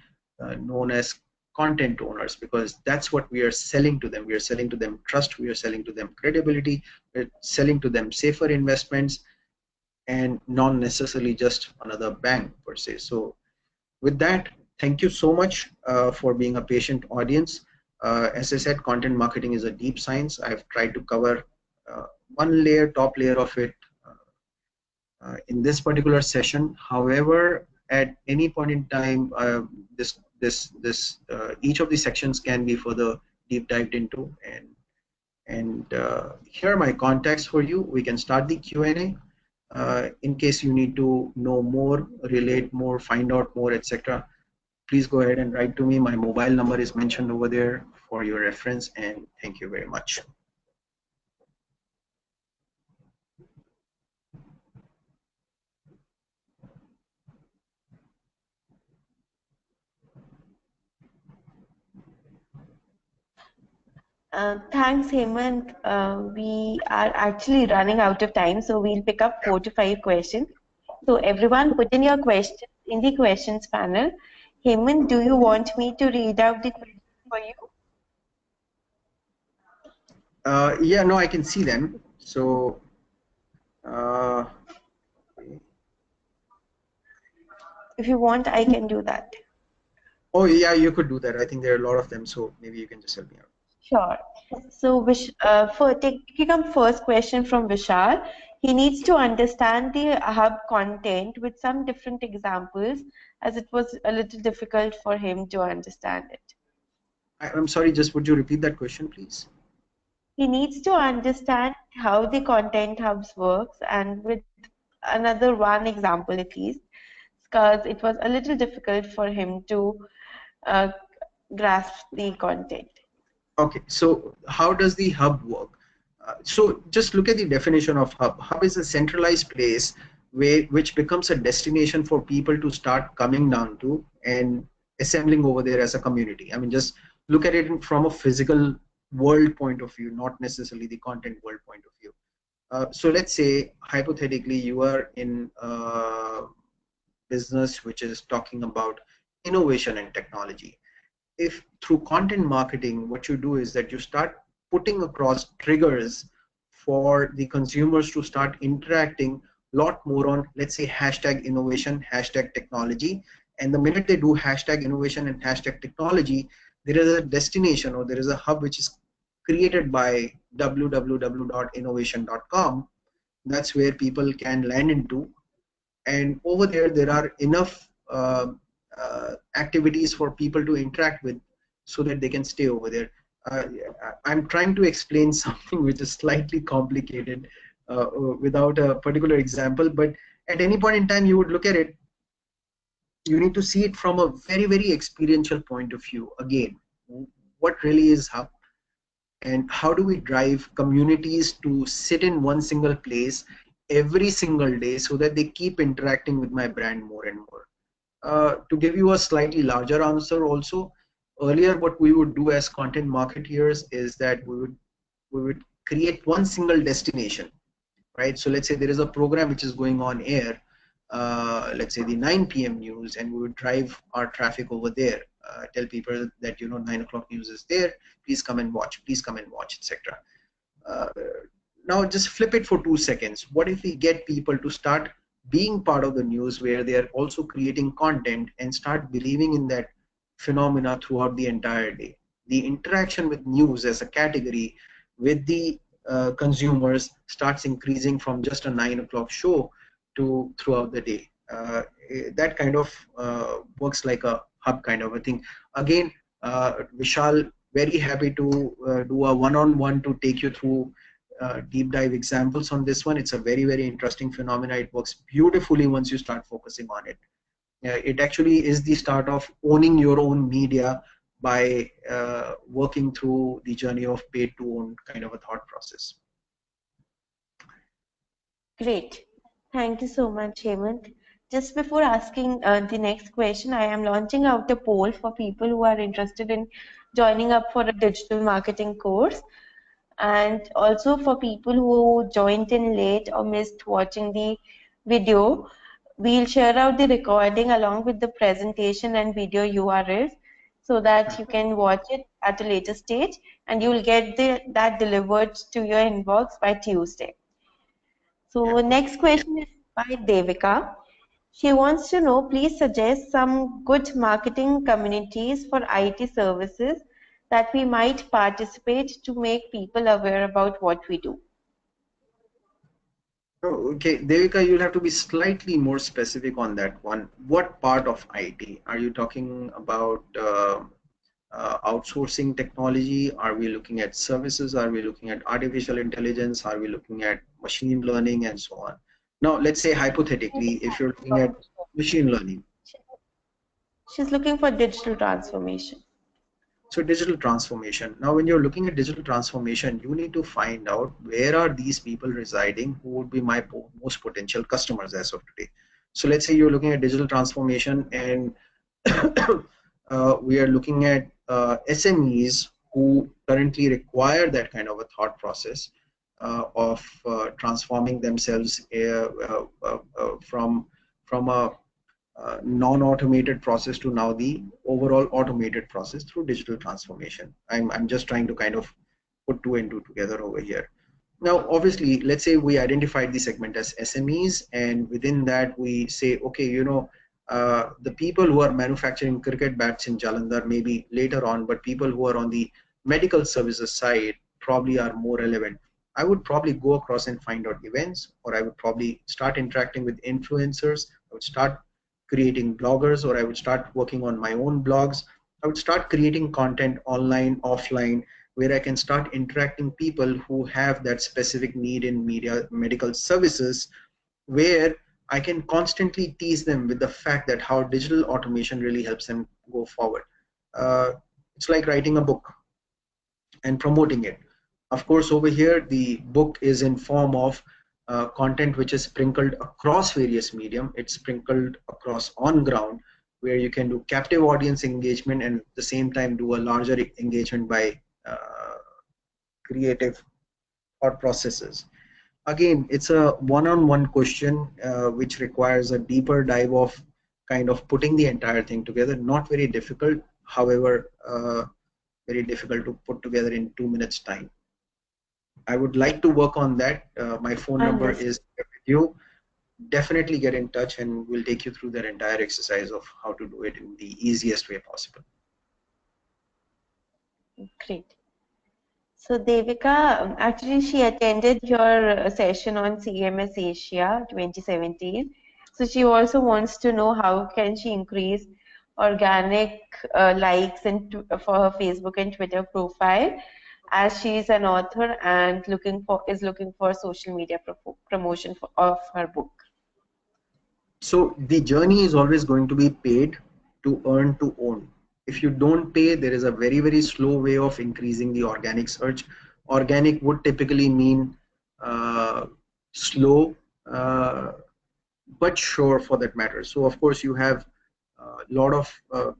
known as content owners, because that's what we are selling to them. We are selling to them trust. We are selling to them credibility. We're selling to them safer investments, and not necessarily just another bank per se. So with that, thank you so much for being a patient audience. As I said, content marketing is a deep science. I've tried to cover one layer, top layer of it in this particular session. However, at any point in time, each of the sections can be further deep dived into. And here are my contacts for you. We can start the Q&A. In case you need to know more, relate more, find out more, etc., please go ahead and write to me. My mobile number is mentioned over there for your reference, and thank you very much. Thanks, Hemant. We are actually running out of time, so we'll pick up 4 to 5 questions. So everyone, put in your questions in the questions panel. Hemant, do you want me to read out the questions for you? Yeah, no, I can see them. So, If you want, I can do that. oh yeah, you could do that. I think there are a lot of them, so maybe you can just help me out. Sure. So, taking up first question from Vishal, he needs to understand the hub content with some different examples, as it was a little difficult for him to understand it. I'm sorry, just would you repeat that question, please? He needs to understand how the content hubs works, and with another one example at least, because it was a little difficult for him to uh, grasp the content. Okay, so how does the hub work? So just look at the definition of hub. Hub is a centralized place which becomes a destination for people to start coming down to and assembling over there as a community. I mean, just look at it from a physical world point of view, not necessarily the content world point of view. So let's say hypothetically you are in a business which is talking about innovation and technology. If through content marketing, what you do is that you start putting across triggers for the consumers to start interacting a lot more on, let's say, hashtag innovation, hashtag technology. And the minute they do hashtag innovation and hashtag technology, there is a destination or there is a hub which is created by www.innovation.com. That's where people can land into, and over there are enough activities for people to interact with so that they can stay over there. uh, I'm trying to explain something which is slightly complicated without a particular example, but at any point in time you would look at it, you need to see it from a very experiential point of view. Again, what really is hub, and how do we drive communities to sit in one single place every single day so that they keep interacting with my brand more and more. To give you a slightly larger answer also, earlier what we would do as content marketeers is that we would create one single destination, right? So let's say there is a program which is going on air, let's say the 9 p.m. news, and we would drive our traffic over there, tell people that 9 o'clock news is there, please come and watch, etc. uh, Now just flip it for 2 seconds. What if we get people to start being part of the news where they are also creating content and start believing in that phenomena throughout the entire day? The interaction with news as a category with the consumers starts increasing from just a 9 o'clock show to throughout the day. That kind of works like a hub kind of a thing. Again, Vishal, very happy to do a one-on-one to take you through deep dive examples on this one. It's a very interesting phenomena. It works beautifully once you start focusing on it. It actually is the start of owning your own media by working through the journey of paid to own kind of a thought process. Great. Thank you so much, Hemant. Just before asking the next question, I am launching out a poll for people who are interested in joining up for a digital marketing course, and also for people who joined in late or missed watching the video. We'll share out the recording along with the presentation and video URLs so that you can watch it at a later stage, and you'll get that delivered to your inbox by Tuesday. Yeah. So next question is by Devika. She wants to know, please suggest some good marketing communities for IT services that we might participate to make people aware about what we do. Oh, okay, Devika, you'll have to be slightly more specific on that one. What part of IT? Are you talking about outsourcing technology? Are we looking at services? Are we looking at artificial intelligence? Are we looking at machine learning and so on? Now, let's say hypothetically, if you're looking at machine learning, She's looking for digital transformation. so digital transformation. Now, when you're looking at digital transformation, you need to find out where are these people residing who would be my most potential customers as of today. So let's say you're looking at digital transformation and we are looking at SMEs who currently require that kind of a thought process of transforming themselves from a non-automated process to now the overall automated process through digital transformation. I'm just trying to kind of put two and two together over here. Now, obviously, let's say we identified the segment as SMEs, and within that we say, okay, the people who are manufacturing cricket bats in Jalandhar maybe later on, but people who are on the medical services side probably are more relevant. I would probably go across and find out events, or I would probably start interacting with influencers. I would start creating bloggers, or I would start working on my own blogs. I would start creating content online, offline, where I can start interacting people who have that specific need in media medical services, where I can constantly tease them with the fact that how digital automation really helps them go forward. Uh, it's like writing a book and promoting it. Of course, over here, the book is in form of content which is sprinkled across various medium. It's sprinkled across on ground, where you can do captive audience engagement and at the same time do a larger engagement by creative thought processes. Again, it's a one-on-one question which requires a deeper dive of kind of putting the entire thing together. Not very difficult, however, very difficult to put together in 2 minutes time. I would like to work on that. My phone number Understood. is with you. Definitely get in touch and we'll take you through that entire exercise of how to do it in the easiest way possible. Great. So Devika, actually she attended your session on CMS Asia 2017. So she also wants to know how can she increase organic likes for her Facebook and Twitter profile, as she is an author and looking for social media promotion of her book. So the journey is always going to be paid to earn to own. If you don't pay, there is a very, very slow way of increasing the organic search. Organic would typically mean uh, slow, uh, but sure for that matter. So of course you have a lot of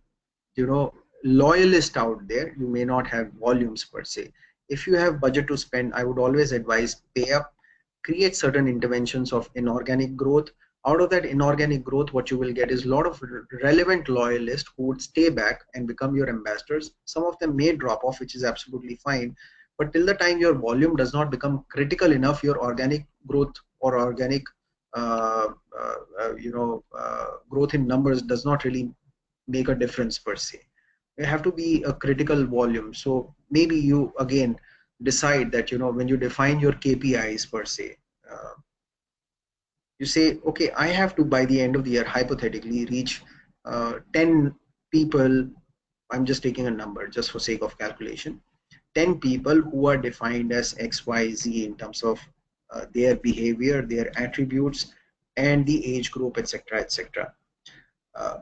you know loyalists out there. You may not have volumes per se. If you have budget to spend, I would always advise pay up, create certain interventions of inorganic growth. Out of that inorganic growth, what you will get is a lot of relevant loyalists who would stay back and become your ambassadors. Some of them may drop off, which is absolutely fine, but till the time your volume does not become critical enough, your organic growth or organic uh, growth in numbers does not really make a difference per se. You have to be a critical volume. So maybe you again decide that when you define your KPIs per se, uh, you say, okay, I have to by the end of the year hypothetically reach 10 people. I'm just taking a number just for sake of calculation. 10 people who are defined as XYZ in terms of their behavior, their attributes, and the age group, etc., etc.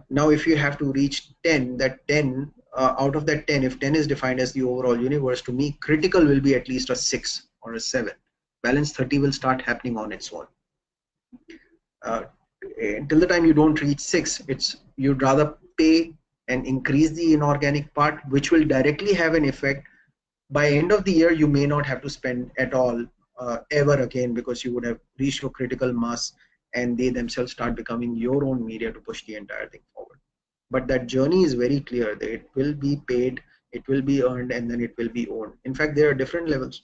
Now, if you have to reach 10, that 10, out of that 10, if 10 is defined as the overall universe, to me, critical will be at least a 6 or a 7. Balance 30 will start happening on its own. Uh, Until the time you don't reach 6, you'd rather pay and increase the inorganic part, which will directly have an effect. By end of the year, you may not have to spend at all ever again, because you would have reached your critical mass and they themselves start becoming your own media to push the entire thing forward. But that journey is very clear that it will be paid, it will be earned, and then it will be owned. In fact, there are different levels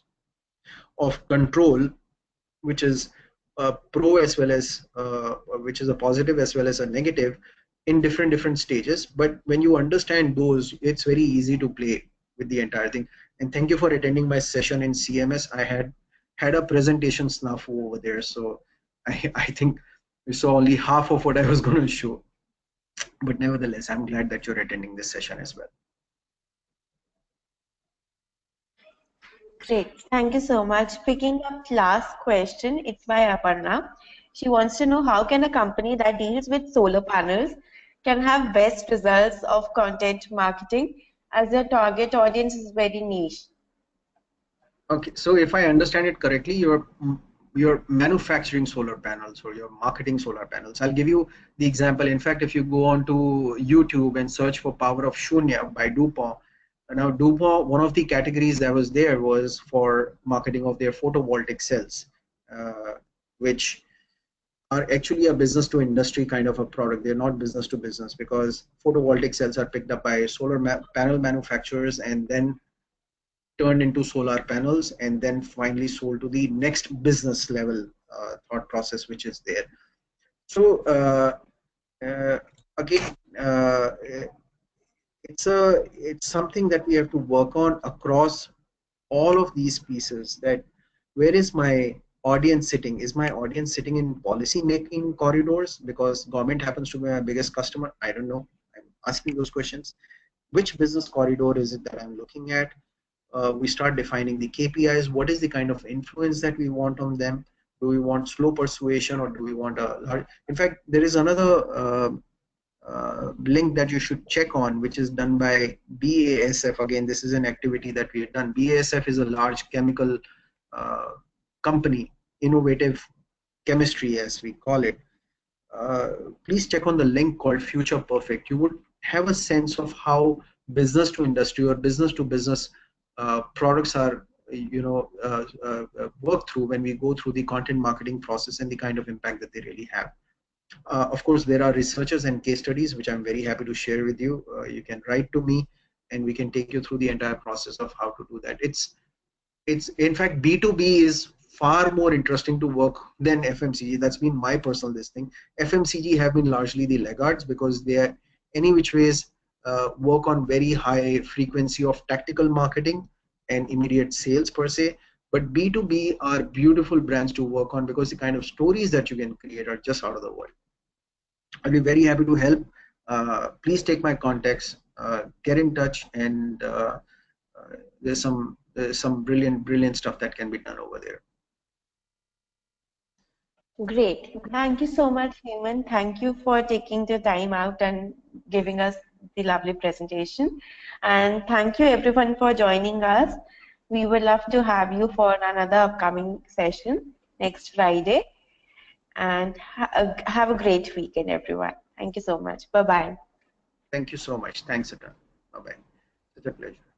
of control, which is a pro as well as which is a positive as well as a negative in different stages. But when you understand those, it's very easy to play with the entire thing. And thank you for attending my session in CMS. I had a presentation snafu over there, so I think you saw only half of what I was going to show. But nevertheless, I'm glad that you're attending this session as well. Great. Thank you so much. Picking up last question, it's by Aparna. She wants to know how can a company that deals with solar panels can have best results of content marketing as their target audience is very niche. Okay, so if I understand it correctly, you're manufacturing solar panels or you're marketing solar panels. I'll give you the example. In fact, if you go on to YouTube and search for Power of Shunya by DuPont, now DuPont, one of the categories that was there was for marketing of their photovoltaic cells, uh, which are actually a business to industry kind of a product. They're not business to business, because photovoltaic cells are picked up by solar panel manufacturers and then turned into solar panels and then finally sold to the next business level thought process which is there. So uh, again, it's something that we have to work on across all of these pieces. That where is my audience sitting? Is my audience sitting in policy making corridors because government happens to be my biggest customer? I don't know. I'm asking those questions. Which business corridor is it that I'm looking at? We start defining the KPIs. What is the kind of influence that we want on them? Do we want slow persuasion, or do we want a large? In fact, there is another link that you should check on, which is done by BASF. Again, this is an activity that we have done. BASF is a large chemical uh, company, innovative chemistry, as we call it. uh, Please check on the link called Future Perfect. You would have a sense of how business to industry or business to business products are, worked through when we go through the content marketing process and the kind of impact that they really have. Of course, there are researchers and case studies which I'm very happy to share with you. You can write to me, and we can take you through the entire process of how to do that. It's in fact, B2B is far more interesting to work than FMCG. That's been my personal this thing. FMCG have been largely the laggards because they are any which ways work on very high frequency of tactical marketing and immediate sales per se. But B2B are beautiful brands to work on because the kind of stories that you can create are just out of the world. I'll be very happy to help. Please take my contacts, get in touch, and there's some brilliant stuff that can be done over there. Great. Thank you so much, Heyman. Thank you for taking the time out and giving us the lovely presentation. And thank you everyone for joining us. We would love to have you for another upcoming session next Friday. And have a great weekend, everyone. Thank you so much. Bye bye. Thank you so much. Thanks, Atan. Bye bye. It's a pleasure.